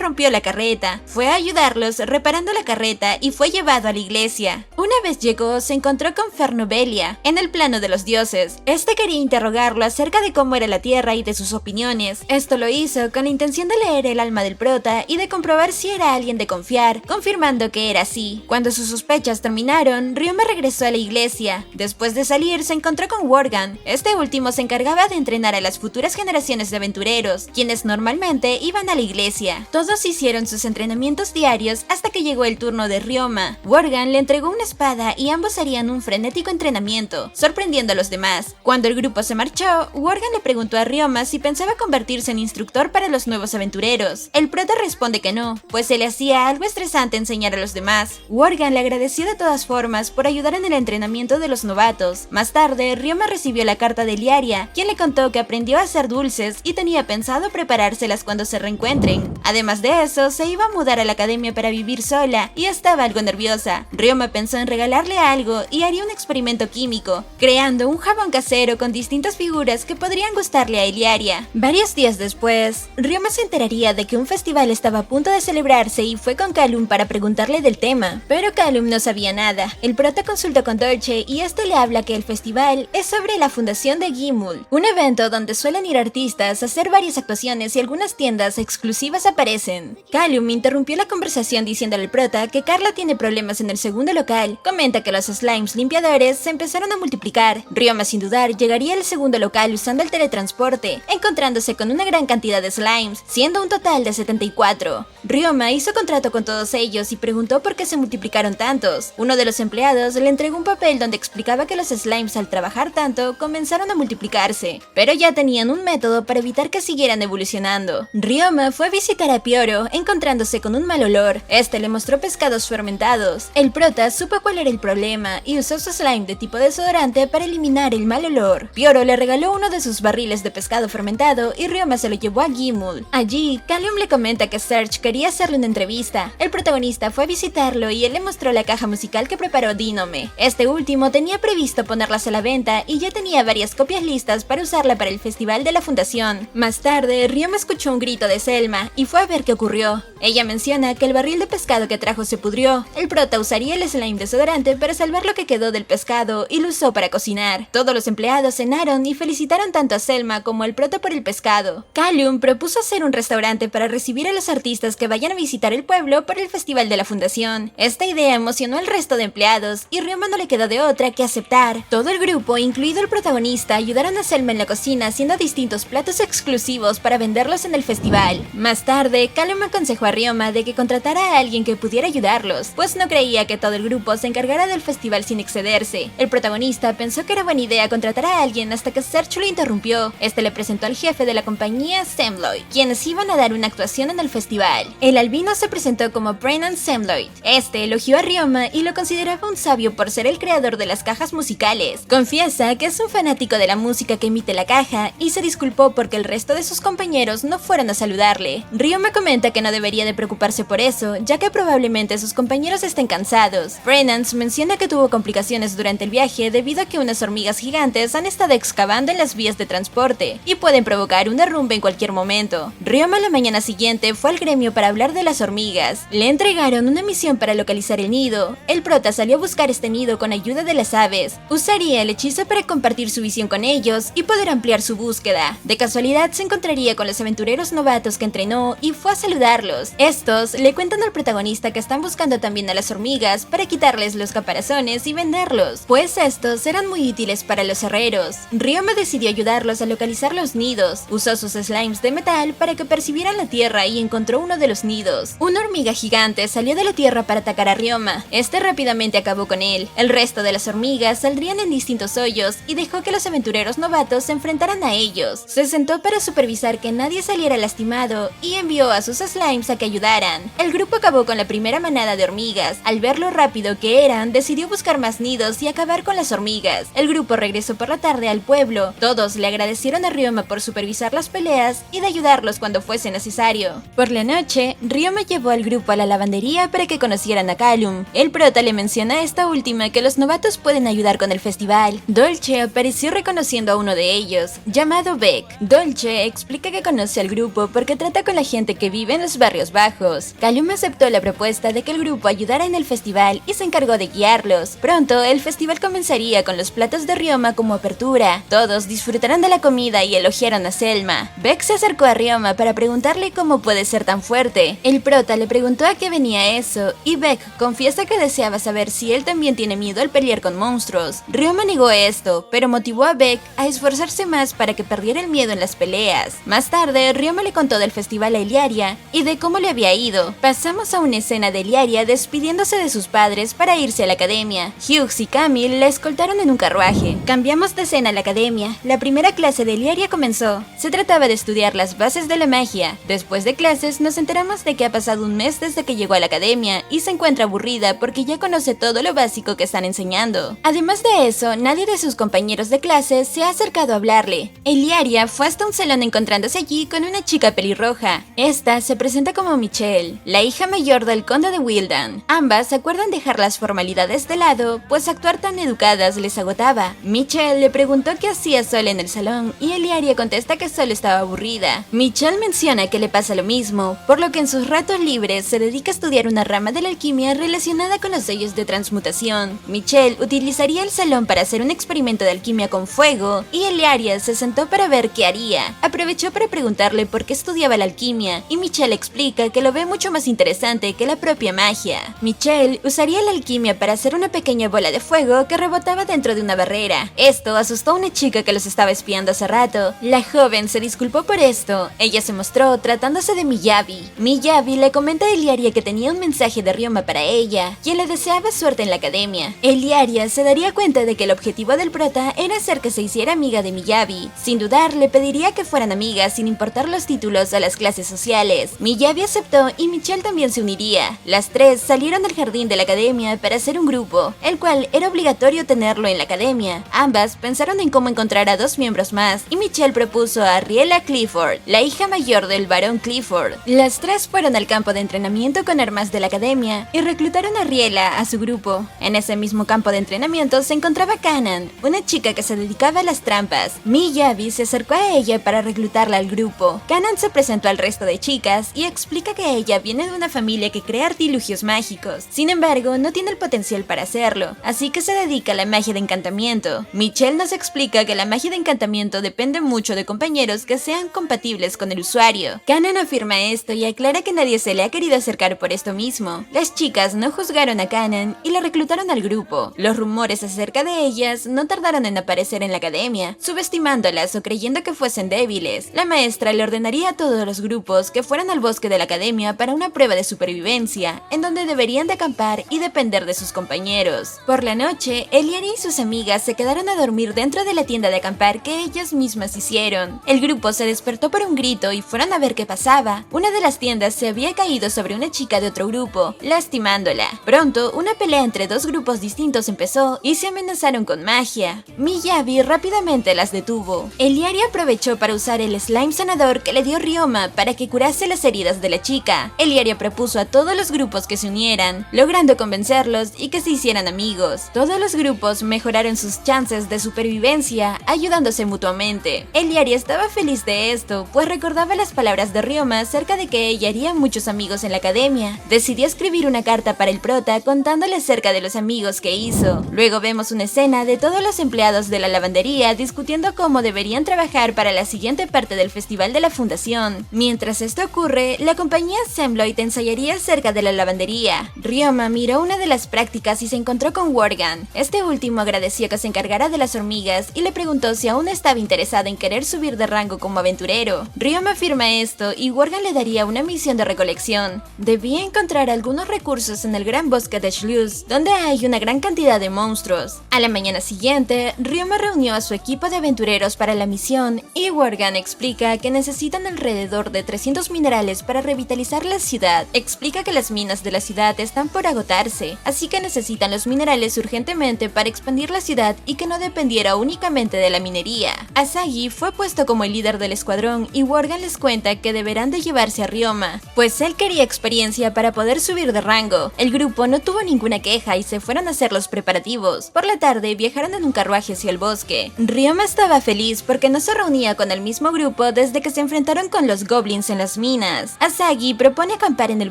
A: rompió la carreta. Fue a ayudarlos reparando la carreta y fue llevado a la iglesia. Una vez llegó, se encontró con Fernobelia, en el plano de los dioses. Este quería interrogarlo acerca de cómo era la tierra y de sus opiniones. Esto lo hizo con la intención de leer el alma del prota y de comprobar si era alguien de confiar, confirmando que era así. Cuando sus sospechas terminaron, Ryoma regresó a la iglesia. Después de salir, se encontró con Worgen. Este último se encargaba de entrenar a las futuras generaciones de aventureros, quienes normalmente iban a la iglesia. Todos hicieron sus entrenamientos diarios hasta que llegó el turno de Ryoma. Worgen le entregó una espada y ambos harían un frenético entrenamiento, sorprendiendo a los demás. Cuando el grupo se marchó, Worgen le preguntó a Ryoma si pensaba convertirse en instructor para los nuevos aventureros. El prota responde que no, pues se le hacía algo estresante enseñar a los demás. Worgen le agradeció de todas formas por ayudar en el entrenamiento de los novatos. Más tarde, Ryoma recibió la carta de Iliaria, quien le contó que aprendió a hacer dulces y tenía pensado preparárselas cuando se reencuentren. Además de eso, se iba a mudar a la academia para vivir sola y estaba algo nerviosa. Ryoma pensó en regalarle algo y haría un experimento químico, creando un jabón casero con distintas figuras que podrían gustarle a Iliaria. Varios días después, Ryoma se enteraría de que un festival estaba a punto de celebrarse y fue con Callum para preguntarle del tema, pero Callum no sabía nada. El prota consultó con Dolce y este le habla que el festival es sobre la fundación de Gimul, un evento donde suelen ir artistas a hacer varias actuaciones y algunas tiendas exclusivas aparecen. Callum interrumpió la conversación diciéndole al prota que Carla tiene problemas en el segundo local. Comenta que los slimes limpiadores se empezaron a multiplicar. Ryoma sin dudar llegaría al segundo local usando el teletransporte, encontrándose con una gran cantidad de slimes, siendo un total de 74. Ryoma hizo contrato con todos ellos y preguntó por qué se multiplicaron tantos. Uno de los empleados le entregó un papel donde explicaba que los slimes al trabajar tanto comenzaron a multiplicarse, pero ya tenían un método para evitar que siguieran evolucionando. Ryoma fue a visitar a Pioro, encontrándose con un mal olor. Este le mostró pescados fermentados. El prota supo cuál era el problema y usó su slime de tipo desodorante para eliminar el mal olor. Pioro le regaló uno de sus barriles de pescado fermentado y Ryoma se lo llevó a Gimul. Allí, Callum le comenta que Serge quería hacerle una entrevista. El protagonista fue a visitarlo y él le mostró la caja musical que preparó Dinome. Este último tenía previsto ponerlas a la venta y ya tenía varias copias listas para usarla para el festival de la fundación. Más tarde, Ryoma escuchó un grito de Selma y fue a ver qué ocurrió. Ella menciona que el barril de pescado que trajo se pudrió. El prota usaría el slime desodorante para salvar lo que quedó del pescado y lo usó para cocinar. Todos los empleados cenaron y felicitaron tanto a Selma como al prota por el pescado. Callum propuso hacer un restaurante para recibir a los artistas que vayan a visitar el pueblo para el festival de la fundación. Esta idea emocionó al resto de empleados y Ryoma no le quedó de otra que aceptar. Todo el grupo, incluido el protagonista, ayudaron a Selma en la cocina haciendo distintos platos exclusivos para venderlos en el festival. Más tarde, Callum aconsejó a Ryoma de que contratara a alguien que pudiera ayudarlos, pues no creía que todo el grupo se encargara del festival sin excederse. El protagonista pensó que era buena idea contratar a alguien hasta que Serge lo interrumpió. Este le presentó al jefe de la compañía, Semloy, quienes iban a dar una actuación en el festival. El albino se presentó como Brennan Semloyd. Este elogió a Ryoma y lo consideraba un sabio por ser el creador de las cajas musicales. Confiesa que es un fanático de la música que emite la caja y se disculpó porque el resto de sus compañeros no fueron a saludarle. Ryoma comenta que no debería de preocuparse por eso, ya que probablemente sus compañeros estén cansados. Brennan menciona que tuvo complicaciones durante el viaje debido a que unas hormigas gigantes han estado excavando en las vías de transporte y pueden provocar un derrumbe en cualquier momento. Ryoma la mañana siguiente fue al gremio para hablar de las hormigas. Le entregaron una misión para localizar el nido. El prota salió a buscar este nido con ayuda de las aves. Usaría el hechizo para compartir su visión con ellos y poder ampliar su búsqueda. De casualidad se encontraría con los aventureros novatos que entrenó y fue a saludarlos. Estos le cuentan al protagonista que están buscando también a las hormigas para quitarles los caparazones y venderlos, pues estos eran muy útiles para los herreros. Ryoma decidió ayudarlos a localizar los nidos. Usó sus slimes de metal para que percibieran la tierra y encontró uno de los nidos. Una hormiga gigante salió de la tierra para atacar a Ryoma. Este rápidamente acabó con él. El resto de las hormigas saldrían en distintos hoyos y dejó que los aventureros novatos se enfrentaran a ellos. Se sentó para supervisar que nadie saliera lastimado y envió a sus slimes a que ayudaran. El grupo acabó con la primera manada de hormigas. Al ver lo rápido que eran, decidió buscar más nidos y acabar con las hormigas. El grupo regresó por la tarde al pueblo. Todos le agradecieron a Ryoma por supervisar las peleas y de ayudarlos cuando fuese necesario. Por la noche, Ryoma llevó al grupo a la lavandería para que conocieran a Callum. El prota le menciona a esta última que los novatos pueden ayudar con el festival. Dolce apareció reconociendo a uno de ellos, llamado Beck. Dolce explica que conoce al grupo porque trata con la gente que vive en los barrios bajos. Callum aceptó la propuesta de que el grupo ayudara en el festival y se encargó de guiarlos. Pronto, el festival comenzaría con los platos de Ryoma como apertura. Todos disfrutaron de la comida y elogiaron a Selma. Beck se acercó a Ryoma para preguntarle cómo puede ser tan fuerte. El prota le preguntó a qué venía eso, y Beck confiesa que deseaba saber si él también tiene miedo al pelear con monstruos. Ryoma negó esto, pero motivó a Beck a esforzarse más para que perdiera el miedo en las peleas. Más tarde, Ryoma le contó del festival a Eliaria y de cómo le había ido. Pasamos a una escena de Eliaria despidiéndose de sus padres para irse a la academia. Hughes y Camille la escoltaron en un carruaje. Cambiamos de escena a la academia. La primera clase de Eliaria comenzó. Se trataba de estudiar las bases de la magia. Después de clases nos enteramos de que ha pasado un mes desde que llegó a la academia y se encuentra aburrida porque ya conoce todo lo básico que están enseñando. Además de eso, nadie de sus compañeros de clase se ha acercado a hablarle. Eliaria fue hasta un salón encontrándose allí con una chica pelirroja. Esta se presenta como Michelle, la hija mayor del conde de Wildan. Ambas acuerdan dejar las formalidades de lado, pues actuar tan educadas les agotaba. Michelle le preguntó qué hacía sola en el salón y Eliaria contesta que solo estaba aburrida. Michelle menciona que le pasa lo mismo, por lo que en sus ratos libres se dedica a estudiar una rama de la alquimia relacionada con los sellos de transmutación. Michelle utilizaría el salón para hacer un experimento de alquimia con fuego y Eliaria se sentó para ver qué haría. Aprovechó para preguntarle por qué estudiaba la alquimia y Michelle explica que lo ve mucho más interesante que la propia magia. Michelle usaría la alquimia para hacer una pequeña bola de fuego que rebotaba dentro de una barrera. Esto asustó a una chica que los estaba espiando hace rato. La joven se disculpó por esto. Ella se mostró tratándose de Miyabi. Miyabi le comenta a Eliaria que tenía un mensaje de Ryoma para ella, quien le deseaba suerte en la academia. Eliaria se daría cuenta de que el objetivo del prota era hacer que se hiciera amiga de Miyabi. Sin dudar, le pediría que fueran amigas sin importar los títulos o las clases sociales. Miyabi aceptó y Michelle también se uniría. Las tres salieron del jardín de la academia para hacer un grupo, el cual era obligatorio tenerlo en la academia. Ambas pensaron en cómo encontrar a dos miembros más y Michelle propuso a Riela Clifford, la hija mayor del barón Clifford. Las tres fueron al campo de entrenamiento con armas de la academia y reclutaron a Riela a su grupo. En ese mismo campo de entrenamiento se encontraba Kanan, una chica que se dedicaba a las trampas. Miyabi se acercó a ella para reclutarla al grupo. Kanan se presentó al resto de chicas y explica que ella viene de una familia que crea artilugios mágicos. Sin embargo, no tiene el potencial para hacerlo, así que se dedica a la magia de encantamiento. Michelle nos explica que la magia de encantamiento depende mucho de compañeros que sean compatibles con el usuario. Kanan afirma esto y aclara que nadie se le ha querido acercar por esto mismo. Las chicas no juzgaron a Kanan y la reclutaron al grupo. Los rumores acerca de ellas no tardaron en aparecer en la academia, subestimándolas o creyendo que fuesen débiles. La maestra le ordenaría a todos los grupos que fueran al bosque de la academia para una prueba de supervivencia, en donde deberían de acampar y depender de sus compañeros. Por la noche, Eliaria y sus amigas se quedaron a dormir dentro de la tienda de acampar que ellas mismas hicieron. El grupo se despertó por un grito y fueron fueron a ver qué pasaba. Una de las tiendas se había caído sobre una chica de otro grupo, lastimándola. Pronto, una pelea entre dos grupos distintos empezó y se amenazaron con magia. Miyabi rápidamente las detuvo. Eliari aprovechó para usar el slime sanador que le dio Ryoma para que curase las heridas de la chica. Eliari propuso a todos los grupos que se unieran, logrando convencerlos y que se hicieran amigos. Todos los grupos mejoraron sus chances de supervivencia, ayudándose mutuamente. Eliari estaba feliz de esto, pues recordaba las palabras de Ryoma acerca de que ella haría muchos amigos en la academia. Decidió escribir una carta para el prota contándole acerca de los amigos que hizo. Luego vemos una escena de todos los empleados de la lavandería discutiendo cómo deberían trabajar para la siguiente parte del festival de la fundación. Mientras esto ocurre, la compañía Semloid ensayaría acerca de la lavandería. Ryoma miró una de las prácticas y se encontró con Worgan. Este último agradeció que se encargara de las hormigas y le preguntó si aún estaba interesada en querer subir de rango como aventurero. Ryoma afirma esto y Worgan le daría una misión de recolección. Debía encontrar algunos recursos en el gran bosque de Schluss, donde hay una gran cantidad de monstruos. A la mañana siguiente, Ryoma reunió a su equipo de aventureros para la misión y Worgan explica que necesitan alrededor de 300 minerales para revitalizar la ciudad. Explica que las minas de la ciudad están por agotarse, así que necesitan los minerales urgentemente para expandir la ciudad y que no dependiera únicamente de la minería. Asagi fue puesto como el líder del escuadrón y Worgan les cuenta que deberán de llevarse a Ryoma, pues él quería experiencia para poder subir de rango. El grupo no tuvo ninguna queja y se fueron a hacer los preparativos. Por la tarde viajaron en un carruaje hacia el bosque. Ryoma estaba feliz porque no se reunía con el mismo grupo desde que se enfrentaron con los goblins en las minas. Asagi propone acampar en el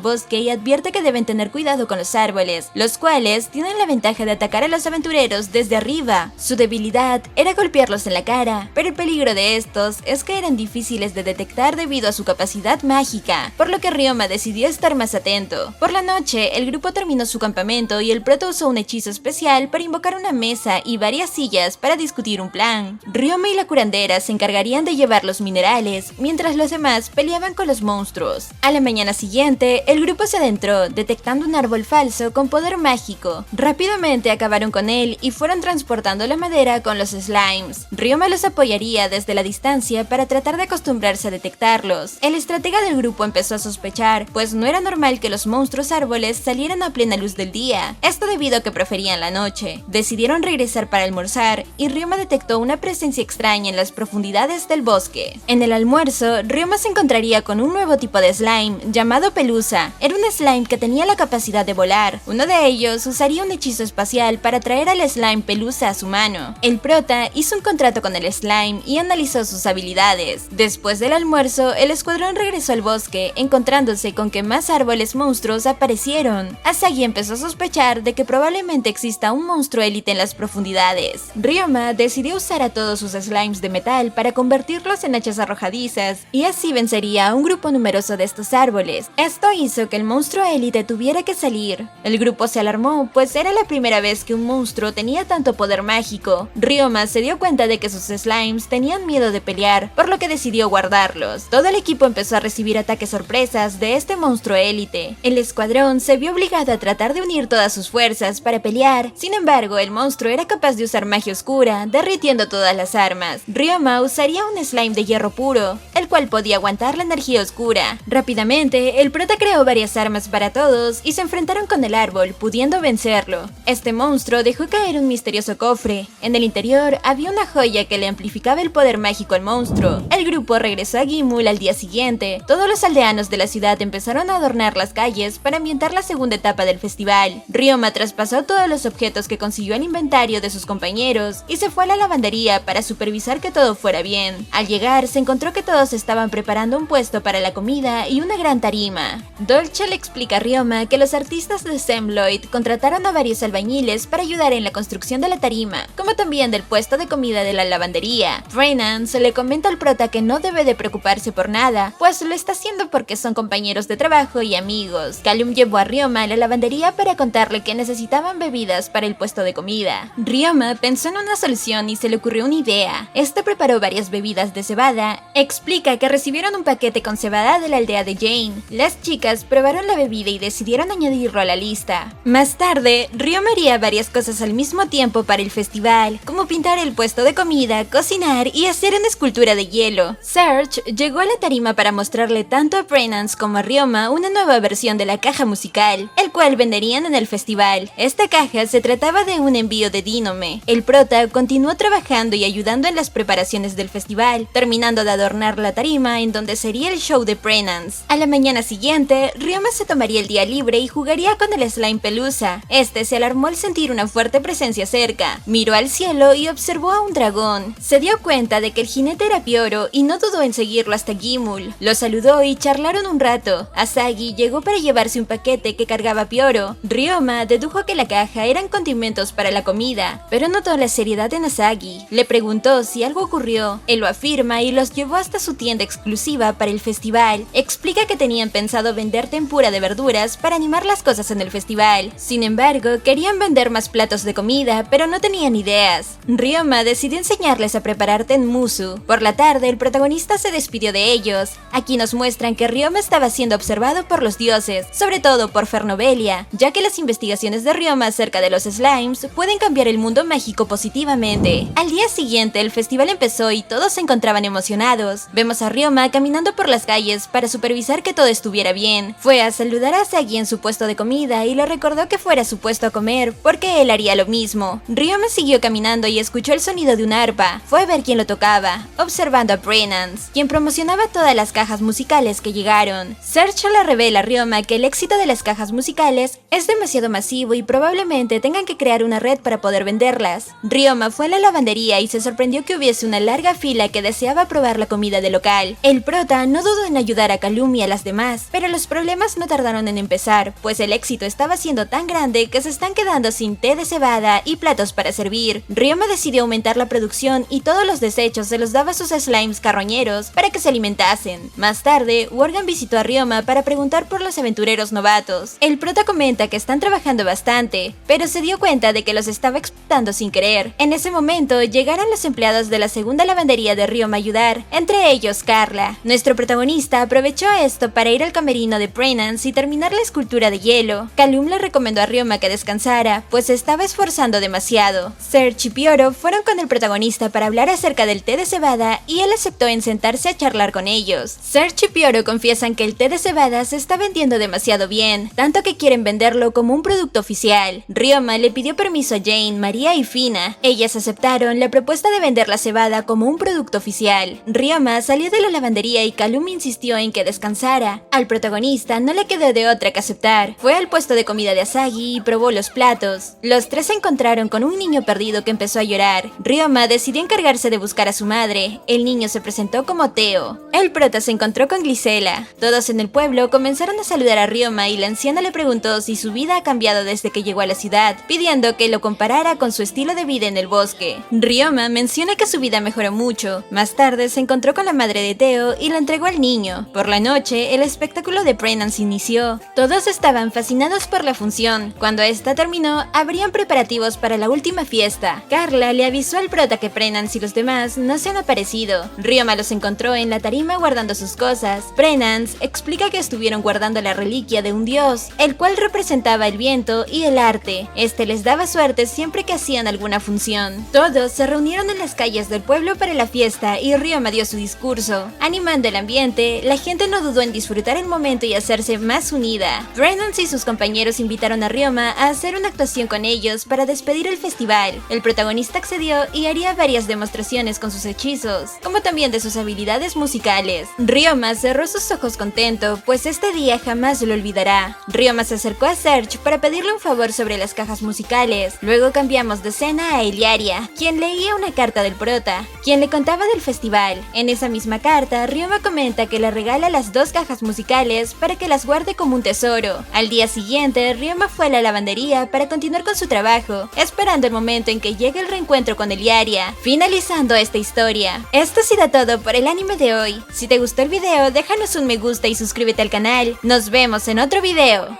A: bosque y advierte que deben tener cuidado con los árboles, los cuales tienen la ventaja de atacar a los aventureros desde arriba. Su debilidad era golpearlos en la cara, pero el peligro de estos es que eran difíciles de detectar debido a su capacidad mágica, por lo que Ryoma decidió estar más atento. Por la noche, el grupo terminó su campamento y el prota usó un hechizo especial para invocar una mesa y varias sillas para discutir un plan. Ryoma y la curandera se encargarían de llevar los minerales, mientras los demás peleaban con los monstruos. A la mañana siguiente, el grupo se adentró, detectando un árbol falso con poder mágico. Rápidamente acabaron con él y fueron transportando la madera con los slimes. Ryoma los apoyaría desde la distancia para tratar de acostumbrarse a detectarlos. El estratega del grupo empezó a sospechar, pues no era normal que los monstruos árboles salieran a plena luz del día, esto debido a que preferían la noche. Decidieron regresar para almorzar y Ryoma detectó una presencia extraña en las profundidades del bosque. En el almuerzo, Ryoma se encontraría con un nuevo tipo de slime llamado Pelusa. Era un slime que tenía la capacidad de volar. Uno de ellos usaría un hechizo espacial para traer al slime Pelusa a su mano. El prota hizo un contrato con el slime y analizó sus habilidades. Después del almuerzo, el escuadrón regresó al bosque, encontrándose con que más árboles monstruos aparecieron. Asagi empezó a sospechar de que probablemente exista un monstruo élite en las profundidades. Ryoma decidió usar a todos sus slimes de metal para convertirlos en hachas arrojadizas, y así vencería a un grupo numeroso de estos árboles. Esto hizo que el monstruo élite tuviera que salir. El grupo se alarmó, pues era la primera vez que un monstruo tenía tanto poder mágico. Ryoma se dio cuenta de que sus slimes tenían miedo de pelear, por lo que decidió guardarlos. Todo el equipo empezó a recibir ataques sorpresas de este monstruo élite. El escuadrón se vio obligado a tratar de unir todas sus fuerzas para pelear. Sin embargo, el monstruo era capaz de usar magia oscura, derritiendo todas las armas. Ryoma usaría un slime de hierro puro, el cual podía aguantar la energía oscura. Rápidamente, el prota creó varias armas para todos y se enfrentaron con el árbol, pudiendo vencerlo. Este monstruo dejó caer un misterioso cofre. En el interior había una joya que le amplificaba el poder mágico al monstruo. El grupo regresó a Gimul al día siguiente. Todos los aldeanos de la ciudad empezaron a adornar las calles para ambientar la segunda etapa del festival. Ryoma traspasó todos los objetos que consiguió al inventario de sus compañeros y se fue a la lavandería para supervisar que todo fuera bien. Al llegar, se encontró que todos estaban preparando un puesto para la comida y una gran tarima. Dolce le explica a Ryoma que los artistas de Semloid contrataron a varios albañiles para ayudar en la construcción de la tarima, como también del puesto de comida de la lavandería. Renan se le comenta al prota que no debe de preocuparse por nada, pues lo está haciendo porque son compañeros de trabajo y amigos. Callum llevó a Ryoma a la lavandería para contarle que necesitaban bebidas para el puesto de comida. Ryoma pensó en una solución y se le ocurrió una idea. Este preparó varias bebidas de cebada. Explica que recibieron un paquete con cebada de la aldea de Jane. Las chicas probaron la bebida y decidieron añadirlo a la lista. Más tarde, Ryoma haría varias cosas al mismo tiempo para el festival, como pintar el puesto de comida, cocinar y hacer una escultura de hielo. Serge llegó a la tarima para mostrarle tanto a Preenance como a Ryoma una nueva versión de la caja musical, el cual venderían en el festival. Esta caja se trataba de un envío de Dinome. El prota continuó trabajando y ayudando en las preparaciones del festival, terminando de adornar la tarima en donde sería el show de Preenance. A la mañana siguiente, Ryoma se tomaría el día libre y jugaría con el slime pelusa. Este se alarmó al sentir una fuerte presencia cerca, miró al cielo y observó a un dragón. Se dio cuenta de que el jinete era Pioru y no dudó en seguirlo hasta Gimul. Lo saludó y charlaron un rato. Asagi llegó para llevarse un paquete que cargaba Pioru. Ryoma dedujo que la caja eran condimentos para la comida, pero notó la seriedad en Asagi. Le preguntó si algo ocurrió. Él lo afirma y los llevó hasta su tienda exclusiva para el festival. Explica que tenían pensado vender tempura de verduras para animar las cosas en el festival. Sin embargo, querían vender más platos de comida, pero no tenían ideas. Ryoma decidió enseñarles a preparar tenmusu. Por la tarde, el protagonista se despidió de ellos. Aquí nos muestran que Ryoma estaba siendo observado por los dioses, sobre todo por Fernobelia, ya que las investigaciones de Ryoma acerca de los slimes pueden cambiar el mundo mágico positivamente. Al día siguiente, el festival empezó y todos se encontraban emocionados. Vemos a Ryoma caminando por las calles para supervisar que todo estuviera bien. Fue a saludar a Asagi en su puesto de comida y le recordó que fuera a su puesto a comer, porque él haría lo mismo. Ryoma siguió caminando y escuchó el sonido de una arpa. Fue a ver quién lo tocaba, observando a Preenance, quien promocionaba todas las cajas musicales que llegaron. Serge le revela a Ryoma que el éxito de las cajas musicales es demasiado masivo y probablemente tengan que crear una red para poder venderlas. Ryoma fue a la lavandería y se sorprendió que hubiese una larga fila que deseaba probar la comida del local. El prota no dudó en ayudar a Calum y a las demás, pero los problemas no tardaron en empezar, pues el éxito estaba siendo tan grande que se están quedando sin té de cebada y platos para servir. Ryoma decidió aumentar la producción y todos los desechos se los daba a sus slimes carroñeros para que se alimentasen. Más tarde, Worgen visitó a Ryoma para preguntar por los aventureros novatos. El prota comenta que están trabajando bastante, pero se dio cuenta de que los estaba explotando sin querer. En ese momento, llegaron los empleados de la segunda lavandería de Ryoma a ayudar, entre ellos Carla. Nuestro protagonista aprovechó esto para ir al camerino de Preenance y terminar la escultura de hielo. Calum le recomendó a Ryoma que descansara, pues se estaba esforzando demasiado. Serge y Pioru fueron con el protagonista para hablar acerca del té de cebada y él aceptó en sentarse a charlar con ellos. Serge y Pioru confiesan que el té de cebada se está vendiendo demasiado bien, tanto que quieren venderlo como un producto oficial. Ryoma le pidió permiso a Jane, María y Fina. Ellas aceptaron la propuesta de vender la cebada como un producto oficial. Ryoma salió de la lavandería y Calum insistió en que descansara. Al protagonista no le quedó de otra que aceptar. Fue al puesto de comida de Asagi y probó los platos. Los tres se encontraron con un niño perdido que empezó a llorar. Ryoma decidió encargarse de buscar a su madre. El niño se presentó como Teo. El prota se encontró con Glisela. Todos en el pueblo comenzaron a saludar a Ryoma y la anciana le preguntó si su vida ha cambiado desde que llegó a la ciudad, pidiendo que lo comparara con su estilo de vida en el bosque. Ryoma menciona que su vida mejoró mucho. Más tarde se encontró con la madre de Teo y la entregó al niño. Por la noche, el espectáculo de Preenance inició. Todos estaban fascinados por la función. Cuando esta terminó, habrían preparativos para la última fiesta. Carla le avisó al prota que Preenance y los demás no se han aparecido. Ryoma los encontró en la tarima guardando sus cosas. Preenance explica que estuvieron guardando la reliquia de un dios, el cual representaba el viento y el arte. Este les daba suerte siempre que hacían alguna función. Todos se reunieron en las calles del pueblo para la fiesta y Ryoma dio su discurso. Animando el ambiente, la gente no dudó en disfrutar el momento y hacerse más unida. Preenance y sus compañeros invitaron a Ryoma a hacer una actuación con ellos para despedir el festival. El protagonista accedió y haría varias demostraciones con sus hechizos, como también de sus habilidades musicales. Ryoma cerró sus ojos contento, pues este día jamás lo olvidará. Ryoma se acercó a Serge para pedirle un favor sobre las cajas musicales. Luego cambiamos de escena a Eliaria, quien leía una carta del prota, quien le contaba del festival. En esa misma carta, Ryoma comenta que le regala las 2 cajas musicales para que las guarde como un tesoro. Al día siguiente, Ryoma fue a la lavandería para continuar con su trabajo, esperando el momento en que llegue el reencuentro con Eliaria, finalizando esta historia. Esto ha sido todo por el anime de hoy. Si te gustó el video, déjanos un me gusta y suscríbete al canal. Nos vemos en otro video.